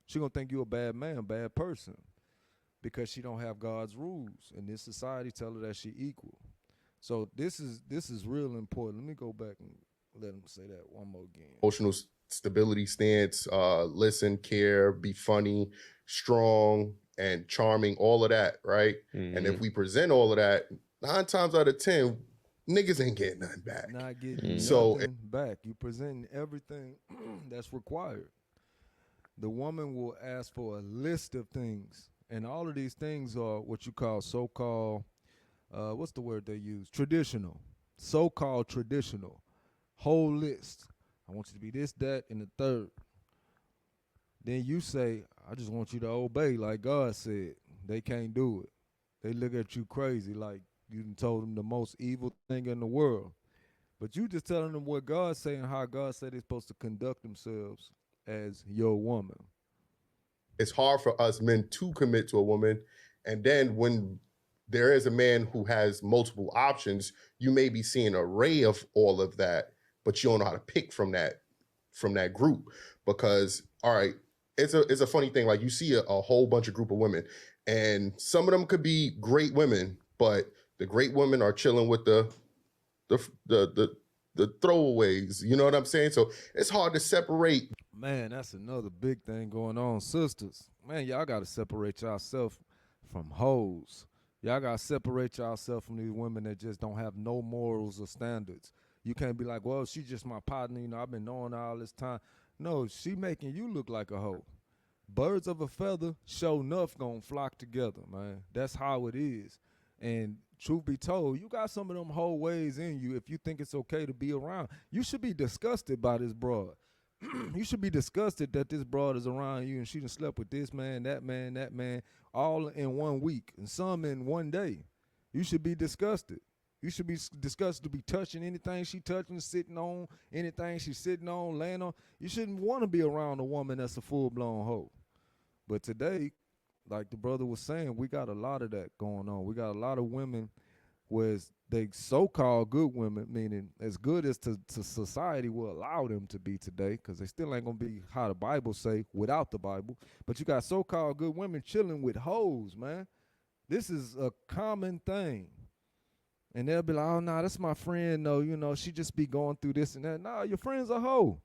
She gonna think you a bad man, bad person, because she don't have God's rules. And this society tell her that she equal. So this is real important. Let me go back and let him say that one more again. Emotional stability stance, listen, care, be funny, strong, and charming, all of that, right? And if we present all of that, 9 times out of 10, niggas ain't getting nothing back. Not getting So nothing back. You presenting everything that's required. The woman will ask for a list of things. And all of these things are what you call so-called, what's the word they use? Traditional. So-called traditional. Whole list. I want you to be this, that, and the third. Then you say, I just want you to obey like God said. They can't do it. They look at you crazy like you done told them the most evil thing in the world. But you just telling them what God said and how God said they're supposed to conduct themselves as your woman. It's hard for us men to commit to a woman. And then when there is a man who has multiple options, you may be seeing an array of all of that, but you don't know how to pick from that group. Because, all right, it's a funny thing. Like, you see a whole bunch of group of women, and some of them could be great women, but the great women are chilling with the throwaways. You know what I'm saying? So it's hard to separate. Man, that's another big thing going on. Sisters, man, y'all got to separate yourself from hoes. Y'all got to separate yourself from these women that just don't have no morals or standards. You can't be like, well, she's just my partner. I've been knowing her all this time. No, she making you look like a hoe. Birds of a feather, sure enough, gonna flock together, man. That's how it is. And truth be told, you got some of them whole ways in you. If you think it's okay to be around, you should be disgusted by this broad. You should be disgusted that this broad is around you and she done slept with this man, that man, that man, all in 1 week and some in 1 day. You should be disgusted. You should be disgusted to be touching anything she touching, sitting on, anything she's sitting on, laying on. You shouldn't want to be around a woman that's a full-blown hoe. But today, like the brother was saying, we got a lot of that going on. We got a lot of women where they so-called good women, meaning as good as to society will allow them to be today, because they still ain't going to be how the Bible say without the Bible. But you got so-called good women chilling with hoes, man. This is a common thing. And they'll be like, oh, nah, that's my friend. No, you know, she just be going through this and that. Nah, your friend's a hoe.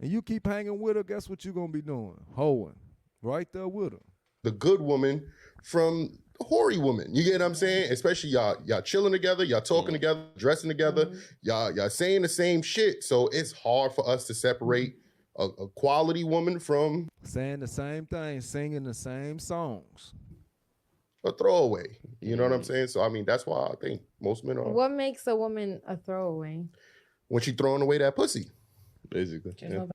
And you keep hanging with her, guess what you going to be doing? Hoeing. Right there with her. The good woman from the hoary woman. You get what I'm saying? Especially y'all chilling together, y'all talking together, dressing together, y'all saying the same shit. So it's hard for us to separate a quality woman from saying the same thing, singing the same songs. A throwaway. You know what I'm saying? So I mean, that's why I think most men are. What makes a woman a throwaway? When she throwing away that pussy, basically. Yeah.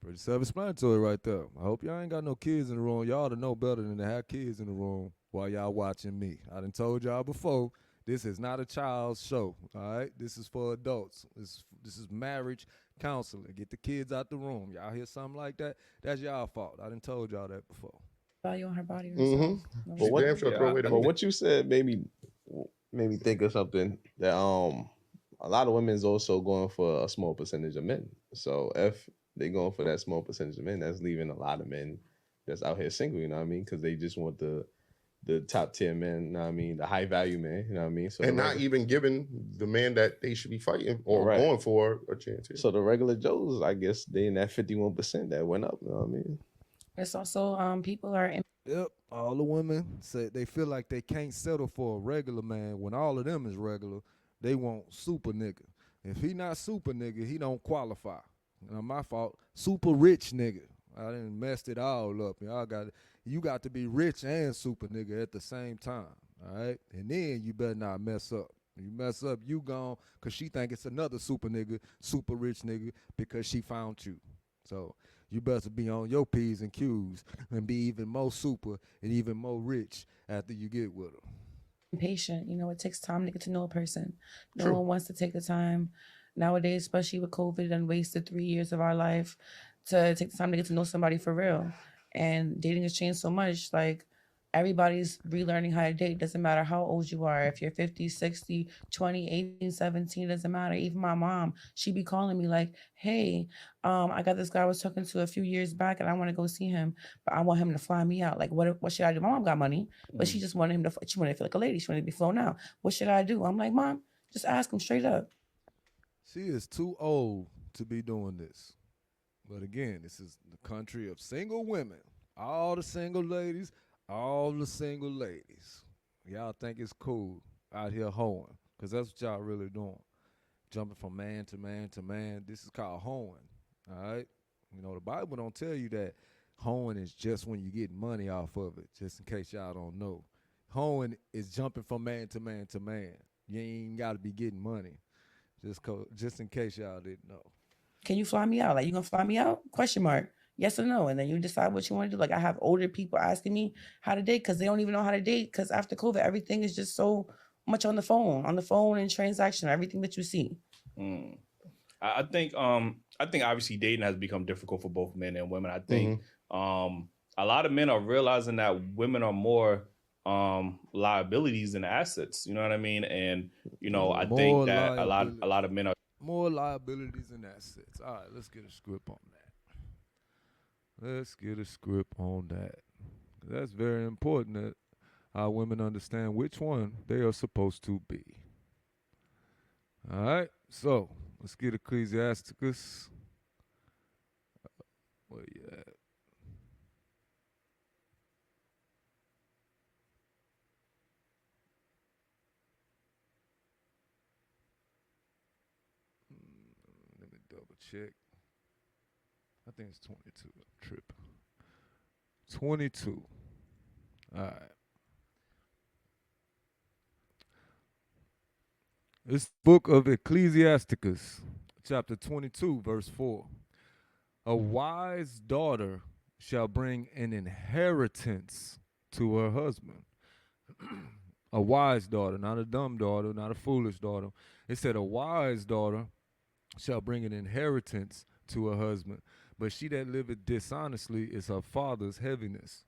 Pretty self-explanatory right there. I hope y'all ain't got no kids in the room. Y'all to know better than to have kids in the room while y'all watching me. I done told y'all before, this is not a child's show, all right? This is for adults. This is marriage counseling. Get the kids out the room. Y'all hear something like that? That's y'all fault. I done told y'all that before. Value on her body. But what you said made me think of something that a lot of women is also going for a small percentage of men. So if they going for that small percentage of men, that's leaving a lot of men that's out here single, you know what I mean? Because they just want the top tier men, you know what I mean? The high value man, you know what I mean? So and not even giving the man that they should be fighting or going for a chance here. So the regular Joes, I guess they in that 51% that went up, you know what I mean? It's also people are Yep, all the women say they feel like they can't settle for a regular man when all of them is regular. They want super nigga. If he not super nigga, he don't qualify. Not my fault. Super rich nigga. I done messed it all up. You got to be rich and super nigga at the same time. All right, and then you better not mess up. You mess up, you gone, cause she think it's another super nigga, super rich nigga, because she found you. So you better be on your P's and Q's and be even more super and even more rich after you get with her. Patient. You know, it takes time to get to know a person. No one wants to take the time nowadays, especially with COVID, and wasted 3 years of our life to take the time to get to know somebody for real. And dating has changed so much. Like, everybody's relearning how to date. Doesn't matter how old you are. If you're 50, 60, 20, 18, 17, doesn't matter. Even my mom, she be calling me like, hey, I got this guy I was talking to a few years back and I want to go see him, but I want him to fly me out. Like, what should I do? My mom got money, but she just wanted him to, she wanted to feel like a lady. She wanted to be flown out. What should I do? I'm like, Mom, just ask him straight up. She is too old to be doing this. But again, this is the country of single women. All the single ladies, all the single ladies. Y'all think it's cool out here hoeing, because that's what y'all really doing. Jumping from man to man to man. This is called hoeing, all right? You know, the Bible don't tell you that hoeing is just when you get money off of it, just in case y'all don't know. Hoeing is jumping from man to man to man. You ain't got to be getting money, just in case y'all didn't know. Can you fly me out? Like, you gonna fly me out? Question mark. Yes or no? And then you decide what you want to do. Like, I have older people asking me how to date because they don't even know how to date, because after COVID, everything is just so much on the phone and transaction, everything that you see. I think obviously dating has become difficult for both men and women. I think a lot of men are realizing that women are more liabilities than assets. You know what I mean? And you know, I think that a lot of men are more liabilities than assets. All right, let's get a script on that. That's very important that our women understand which one they are supposed to be. All right, so let's get Ecclesiasticus. Where you at? Let me double check. I think it's 22. I'm tripping. 22. All right. It's book of Ecclesiasticus, chapter 22, verse 4. A wise daughter shall bring an inheritance to her husband. A wise daughter, not a dumb daughter, not a foolish daughter. It said a wise daughter shall bring an inheritance to her husband, but she that liveth dishonestly is her father's heaviness.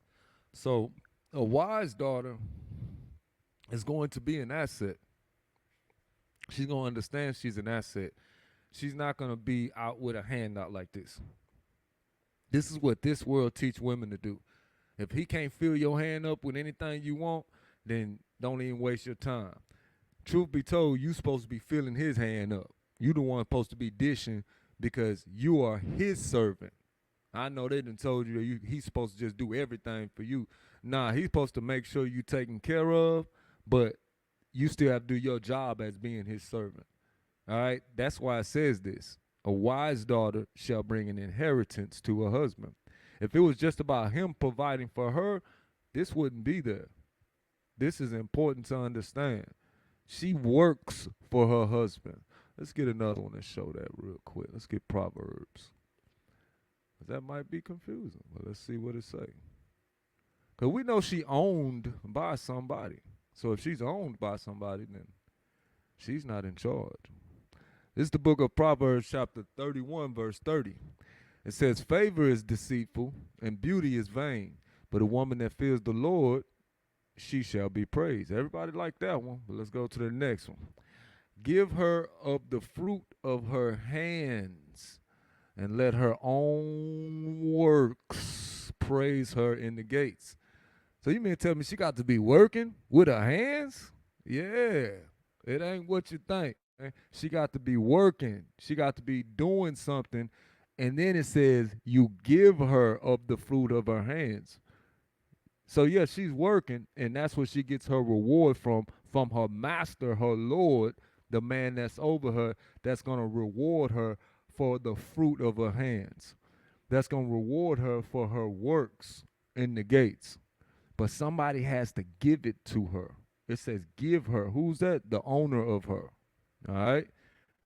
So a wise daughter is going to be an asset. She's going to understand she's an asset. She's not going to be out with a handout like this. This is what this world teach women to do. If he can't fill your hand up with anything you want, then don't even waste your time. Truth be told, you supposed to be filling his hand up. You the one supposed to be dishing because you are his servant. I know they done told you he's supposed to just do everything for you. Nah, he's supposed to make sure you taken care of, but you still have to do your job as being his servant. All right? That's why it says this. A wise daughter shall bring an inheritance to her husband. If it was just about him providing for her, this wouldn't be there. This is important to understand. She works for her husband. Let's get another one and show that real quick. Let's get Proverbs. That might be confusing, but let's see what it say. Because we know she owned by somebody. So if she's owned by somebody, then she's not in charge. This is the book of Proverbs, chapter 31, verse 30. It says, favor is deceitful and beauty is vain, but a woman that fears the Lord, she shall be praised. Everybody like that one, but let's go to the next one. Give her of the fruit of her hands, and let her own works praise her in the gates. So you mean to tell me she got to be working with her hands? Yeah, it ain't what you think. She got to be working. She got to be doing something. And then it says you give her of the fruit of her hands. So yeah, she's working, and that's what she gets her reward from her master, her Lord, the man that's over her, that's going to reward her for the fruit of her hands. That's going to reward her for her works in the gates. But somebody has to give it to her. It says give her. Who's that? The owner of her. All right?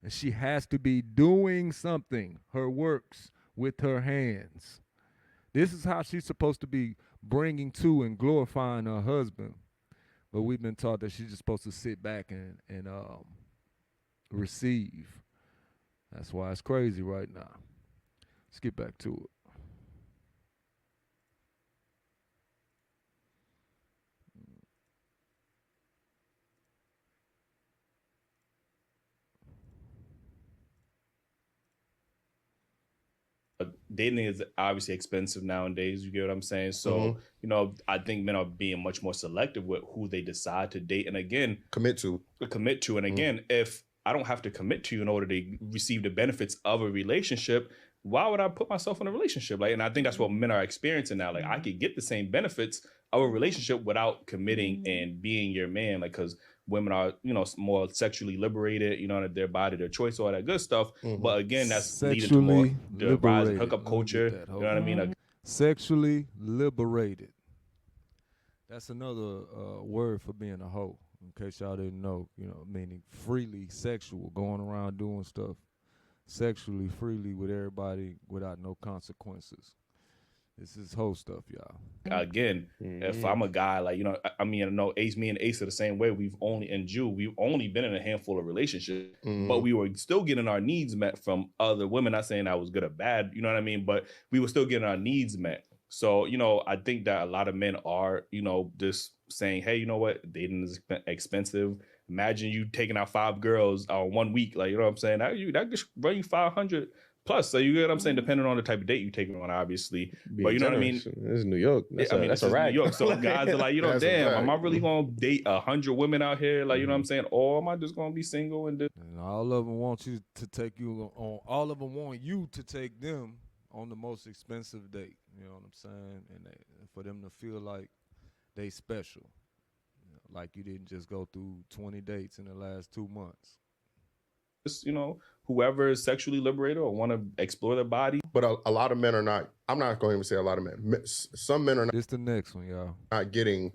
And she has to be doing something, her works, with her hands. This is how she's supposed to be bringing to and glorifying her husband. But we've been taught that she's just supposed to sit back and receive. That's why it's crazy right now. Let's get back to it. Dating is obviously expensive nowadays. You get what I'm saying? So, you know, I think men are being much more selective with who they decide to date. And again, commit to. And again, if I don't have to commit to you in order to receive the benefits of a relationship, why would I put myself in a relationship? Like, and I think that's what men are experiencing now. Like, I could get the same benefits of a relationship without committing and being your man. Like, because women are, you know, more sexually liberated, you know, their body, their choice, all that good stuff. But again, that's leading to more the rise of hookup culture. You know what I mean? Like, sexually liberated. That's another word for being a hoe. In case y'all didn't know, you know, meaning freely sexual, going around doing stuff sexually freely with everybody without no consequences. This is whole stuff, y'all. Again, if I'm a guy, like, you know, I mean, I know me and Ace are the same way. We've only been in a handful of relationships, but we were still getting our needs met from other women. Not saying I was good or bad, you know what I mean? But we were still getting our needs met. So, you know, I think that a lot of men are, you know, just saying, hey, you know what? Dating is expensive. Imagine you taking out 5 girls 1 week. Like, you know what I'm saying? That could run you 500 plus. So you get what I'm saying? Depending on the type of date you take on, obviously. But you know what I mean? This is New York. That's a rag. New York. So guys are like, you know, damn, am I really going to date 100 women out here? Like, you know what I'm saying? Or am I just going to be single and all of them want you to take you on. All of them want you to take them on the most expensive date. You know what I'm saying? And for them to feel like they special. You know, like you didn't just go through 20 dates in the last 2 months. Just, you know, whoever is sexually liberated or want to explore their body. But a lot of men are not. I'm not going to even say a lot of men. Some men are not. This the next one, y'all. Not getting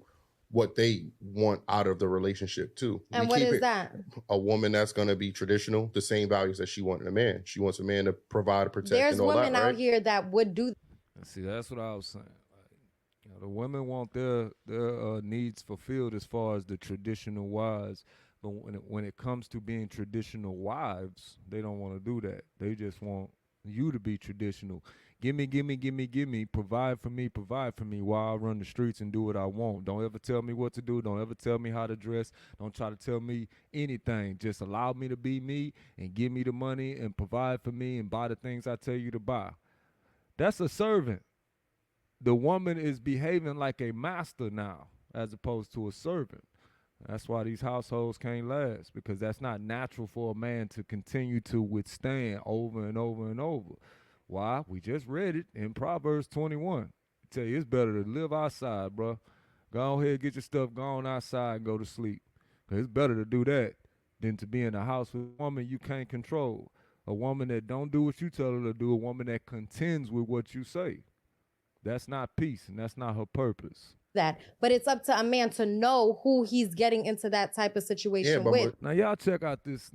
what they want out of the relationship too. And what is that? A woman that's going to be traditional, the same values that she wants in a man. She wants a man to provide, protect, There's and all women that, right? out here that would do that. See, that's what I was saying. The women want their needs fulfilled as far as the traditional wives, but when it comes to being traditional wives, they don't want to do that. They just want you to be traditional. Give me, provide for me while I run the streets and do what I want. Don't ever tell me what to do. Don't ever tell me how to dress. Don't try to tell me anything. Just allow me to be me and give me the money and provide for me and buy the things I tell you to buy. That's a servant. The woman is behaving like a master now as opposed to a servant. That's why these households can't last, because that's not natural for a man to continue to withstand over and over and over. Why? We just read it in Proverbs 21. I tell you, it's better to live outside, bro. Go ahead, get your stuff, go on outside and go to sleep. Because it's better to do that than to be in a house with a woman you can't control. A woman that don't do what you tell her to do, a woman that contends with what you say. That's not peace, and that's not her purpose. That, but it's up to a man to know who he's getting into that type of situation with. Now y'all check out this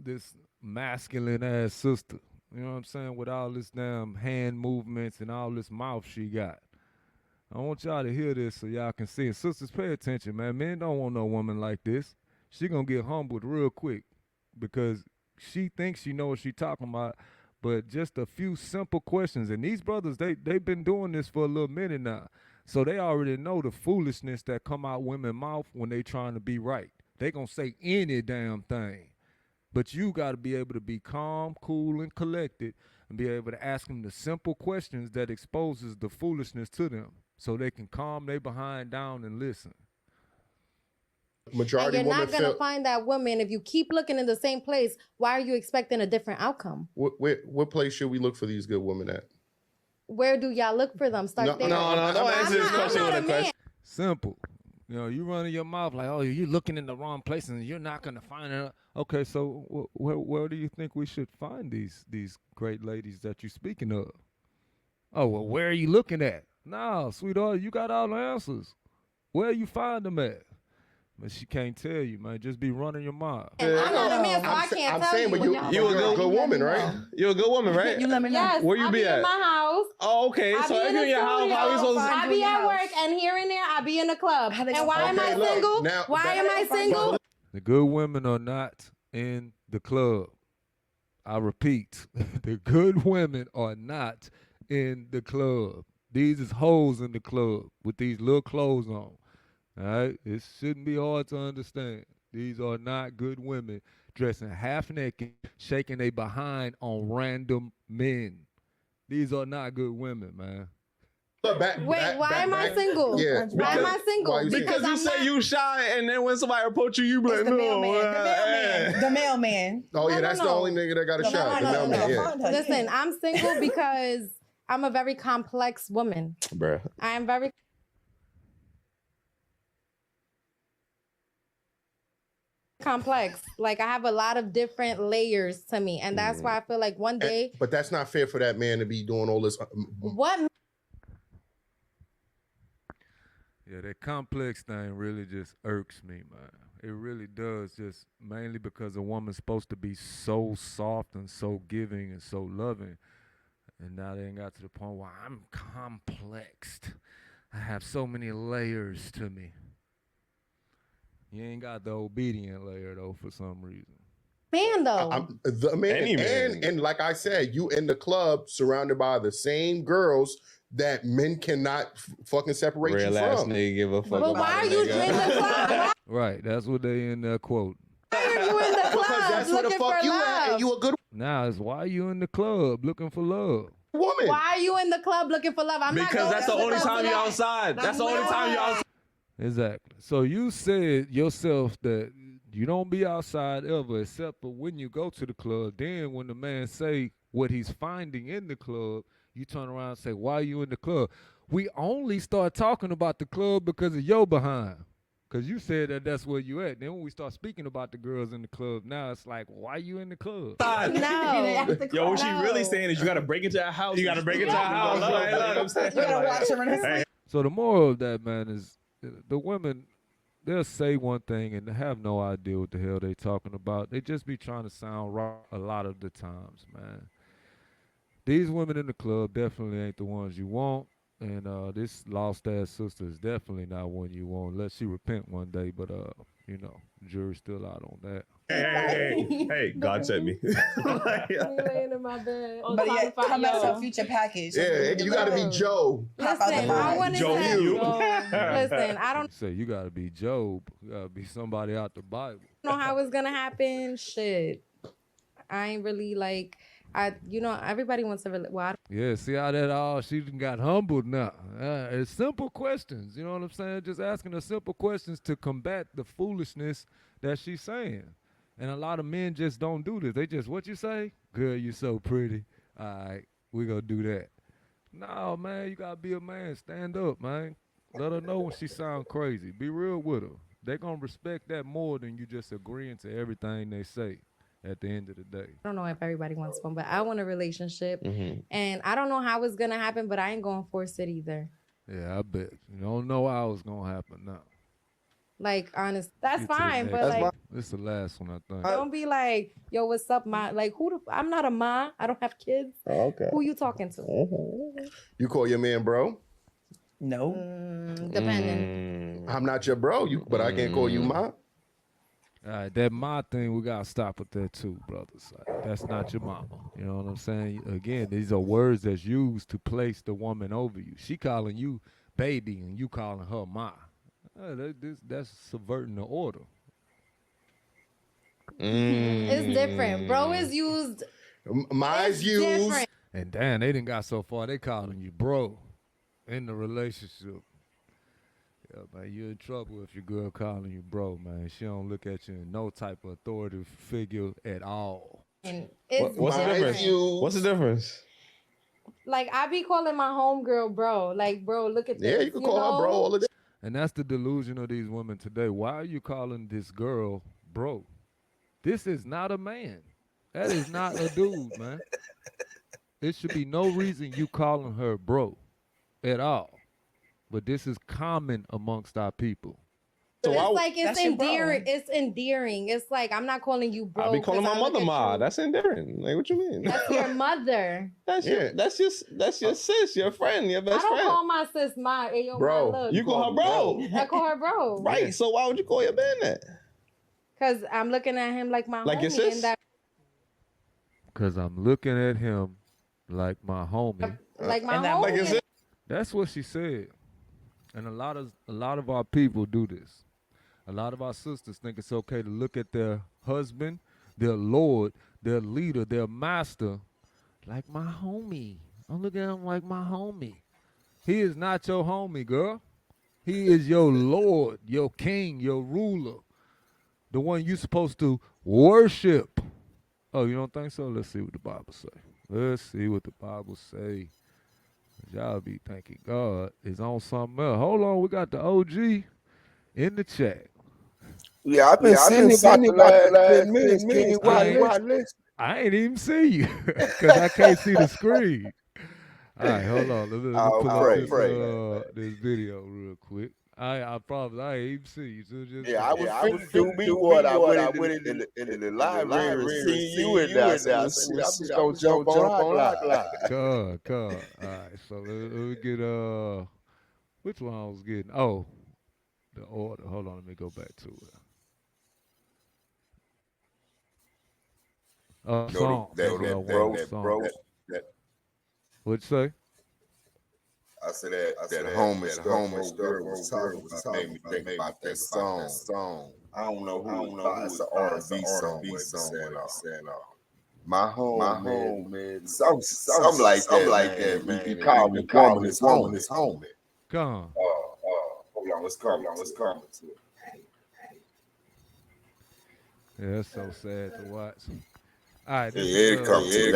masculine ass sister. You know what I'm saying? With all this damn hand movements and all this mouth she got. I want y'all to hear this so y'all can see it. Sisters, pay attention, man. Men don't want no woman like this. She gonna get humbled real quick because she thinks she know what she talking about. But just a few simple questions. And these brothers, they've been doing this for a little minute now. So they already know the foolishness that come out women's mouth when they trying to be right. They gonna say any damn thing. But you got to be able to be calm, cool, and collected and be able to ask them the simple questions that exposes the foolishness to them so they can calm their behind down and listen. Majority and you're women not going to find that woman if you keep looking in the same place. Why are you expecting a different outcome? What place should we look for these good women at? Where do y'all look for them? Start there. No, answer this question with a question. Simple. You know, you running your mouth like, oh, you're looking in the wrong place and you're not going to find it. Okay, so where do you think we should find these great ladies that you're speaking of? Oh, well, where are you looking at? No, sweetheart, you got all the answers. Where you find them at? But she can't tell you, man. Just be running your mouth. And I'm not a man, so I can't tell you. But you're a good woman, right? You're a good woman, right? You let me know. Yes, Where you I be at? in my house. Oh, okay. So if you're in your house, how are you supposed to? I be at work, and here and there, I be in the club. And why am I single? Why am I single? The good women are not in the club. I repeat, the good women are not in the club. These is hoes in the club with these little clothes on. All right? It shouldn't be hard to understand. These are not good women dressing half naked, shaking their behind on random men. These are not good women, man. Why am I single? Yeah, why am I single? Because you say you shy, and then when somebody approach you, you be like, The no. mailman. The mailman. Oh, yeah, that's the only nigga that got a shot. The mailman, yeah. Listen, I'm single because I'm a very complex woman. Bruh. I am very complex. Like, I have a lot of different layers to me, and that's why I feel like one day. But that's not fair for that man to be doing all this. What? Yeah, that complex thing really just irks me, man. It really does, just mainly because a woman's supposed to be so soft and so giving and so loving. And now they ain't got to the point where I'm complexed. I have so many layers to me. You ain't got the obedient layer, though, for some reason. Man, though. The man, Any man. And like I said, you in the club surrounded by the same girls that men cannot fucking separate Real you ass from. nigga give a fuck But about why are a you in nigga. the club? Right, that's what they in there quote. Why are you in the Because club that's where the looking fuck for you at, love? and you a good Now it's why you in the club looking for love. woman. Why are you in the club looking for love? I'm not Because going that's the to the only club time for you're that. outside. That's the only time you're outside. Exactly. So you said yourself that you don't be outside ever except for when you go to the club. Then when the man say what he's finding in the club, you turn around and say, why are you in the club? We only start talking about the club because of your behind. Because you said that that's where you at. Then when we start speaking about the girls in the club, now it's like, why you in the club? No. Yo, what she really No. saying is you got to break into a house. You got to break into a house. Look, Like, look, I'm saying. You gotta watch him in his sleep. So the moral of that, man, is the women, they'll say one thing and they have no idea what the hell they talking about. They just be trying to sound right a lot of the times, man. These women in the club definitely ain't the ones you want. And this lost ass sister is definitely not one you want unless she repent one day. But jury's still out on that. Hey, God sent me. Me laying in my bed. But yeah, come as a future package. Yeah, you gotta be Joe. Listen, I want to Joe, say, you. listen, I don't Say you gotta be Job. You gotta be somebody out the Bible. know how it's gonna happen. Shit, I ain't really like. Everybody wants to really. Well, Yeah, see how that all she done got humbled now. It's simple questions, you know what I'm saying? Just asking her simple questions to combat the foolishness that she's saying. And a lot of men just don't do this. They just, what you say? Girl, you so pretty. All right, we gonna do that. No, man, you gotta be a man. Stand up, man. Let her know when she sound crazy. Be real with her. They gonna respect that more than you just agreeing to everything they say at the end of the day. I don't know if everybody wants one, but I want a relationship, Mm-hmm. and I don't know how it's gonna happen, but I ain't gonna force it either. Yeah, I bet. You don't know how it's gonna happen now. Like, honest, that's Get to the fine, next but one. like, This is the last one, I think. don't be like, yo, what's up, ma? Like, I'm not a ma. I don't have kids. Oh, okay. Who you talking to? You call your man bro? No. Depending. I'm not your bro, but I can't call you ma. All right, that my thing, we gotta stop with that too, brothers. Like, that's not your mama. You know what I'm saying? Again, these are words that's used to place the woman over you. She calling you baby and you calling her ma. That's subverting the order. It's different. Bro is used. Mine's It's used. different. And damn, they done got so far, they calling you bro in the relationship. Yeah, man, you're in trouble if your girl calling you bro, man. She don't look at you in no type of authoritative figure at all. And it's What's the different. difference? What's the difference? Like, I be calling my homegirl bro. Like, bro, look at this. Yeah, you can call her bro all the day. And that's the delusion of these women today. Why are you calling this girl bro? This is not a man. That is not a dude, man. It should be no reason you calling her bro at all. But this is common amongst our people. So It's like it's That's your bro. endearing. It's endearing. It's like, I'm not calling you bro. I be calling 'cause my I look mother at ma. you. That's endearing. Like, what you mean? That's your mother. That's your sis, your friend, your I best don't friend. call my sis ma. Hey, yo, Bro, ma, look. You call her bro. I call her bro. Right. So why would you call your man that? Because I'm looking at him like my Like homie. your sis? And that, Because I'm looking at him like my homie. like my And that- homie. Like your sis? That's what she said. And a lot of our people do this. A lot of our sisters think it's okay to look at their husband, their lord, their leader, their master, like my homie. I'm looking at him like my homie. He is not your homie, girl. He is your lord, your king, your ruler, the one you're supposed to worship. Oh, you don't think so? Let's see what the Bible say. Let's see what the Bible say. Y'all be thinking God is on something else. Hold on, we got the OG in the chat. Yeah, I've been seeing about the last 10 minutes. King, why listen? I ain't even see you because I can't see the screen. All right, hold on. Let me pull up this video real quick. I promise I ain't even see you. So just Yeah, I was finna do me what I went in the library and see you in there. I said, I'm just gonna jump on live. Come. All right, so let me get which one I was getting? Oh, the order. Hold on, let me go back to it. Song. What'd you say? I said that homeless girl was talking about, made me think about that song. I don't know who it's an R&B song. My home, man. Something like that, man. You call me woman, this homie. Come on. Hold on, let's coming to it. Yeah, that's so sad to watch. All right, It comes to it.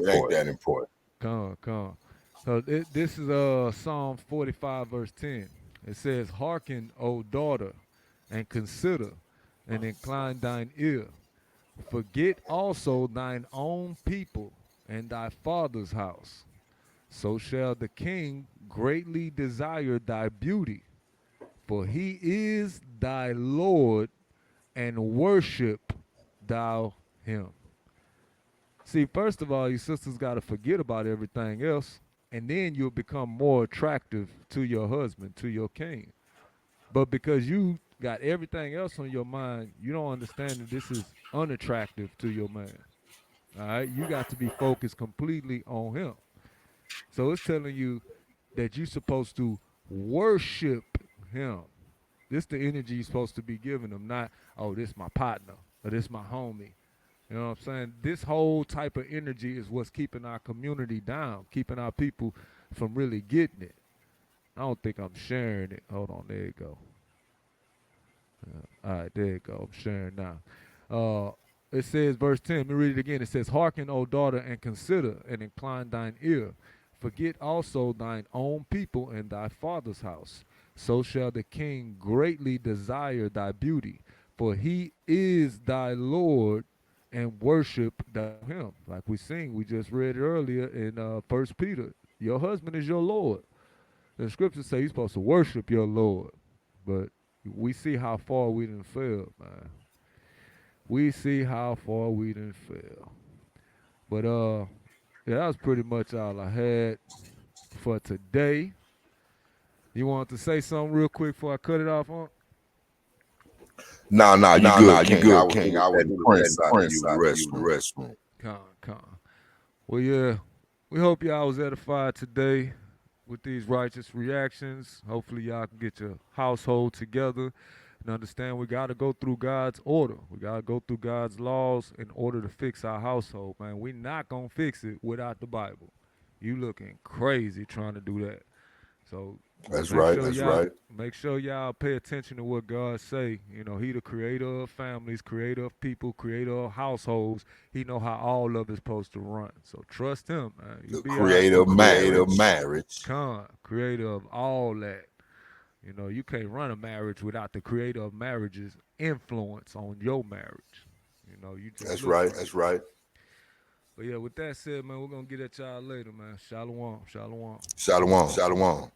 Ain't that important. Come on. So this is Psalm 45, verse 10. It says, "Hearken, O daughter, and consider, and incline thine ear. Forget also thine own people and thy father's house. So shall the king greatly desire thy beauty, for he is thy Lord, and worship thou him. See, first of all, your sisters got to forget about everything else, and then you'll become more attractive to your husband, to your king. But because you got everything else on your mind, you don't understand that this is unattractive to your man. All right? You got to be focused completely on him. So it's telling you that you're supposed to worship him. This the energy you're supposed to be giving him, not, oh, this my partner or this my homie. You know what I'm saying? This whole type of energy is what's keeping our community down, keeping our people from really getting it. I don't think I'm sharing it. Hold on, there you go. All right, there you go. I'm sharing now. It says, verse 10, let me read it again. It says, hearken, O daughter, and consider, and incline thine ear. Forget also thine own people and thy father's house. So shall the king greatly desire thy beauty, for he is thy Lord, and worship thou him. Like we just read earlier in 1 Peter. Your husband is your Lord. The scriptures say you're supposed to worship your Lord. But we see how far we done fell, man. We see how far we done fell. But yeah, that was pretty much all I had for today. You want to say something real quick before I cut it off, on? Nah, you good, King. I was Prince out in the restroom. Con. Well, yeah, we hope y'all was edified today with these righteous reactions. Hopefully y'all can get your household together and understand we got to go through God's order. We got to go through God's laws in order to fix our household, man. We're not going to fix it without the Bible. You looking crazy trying to do that. So that's right. Make sure y'all pay attention to what God say. You know, he the creator of families, creator of people, creator of households. He know how all of it's supposed to run. So trust him, man. The creator of marriage. Creator of all that. You know, you can't run a marriage without the creator of marriage's influence on your marriage. You know, you just That's right. But yeah, with that said, man, we're gonna get at y'all later, man. Shalom. Shalom.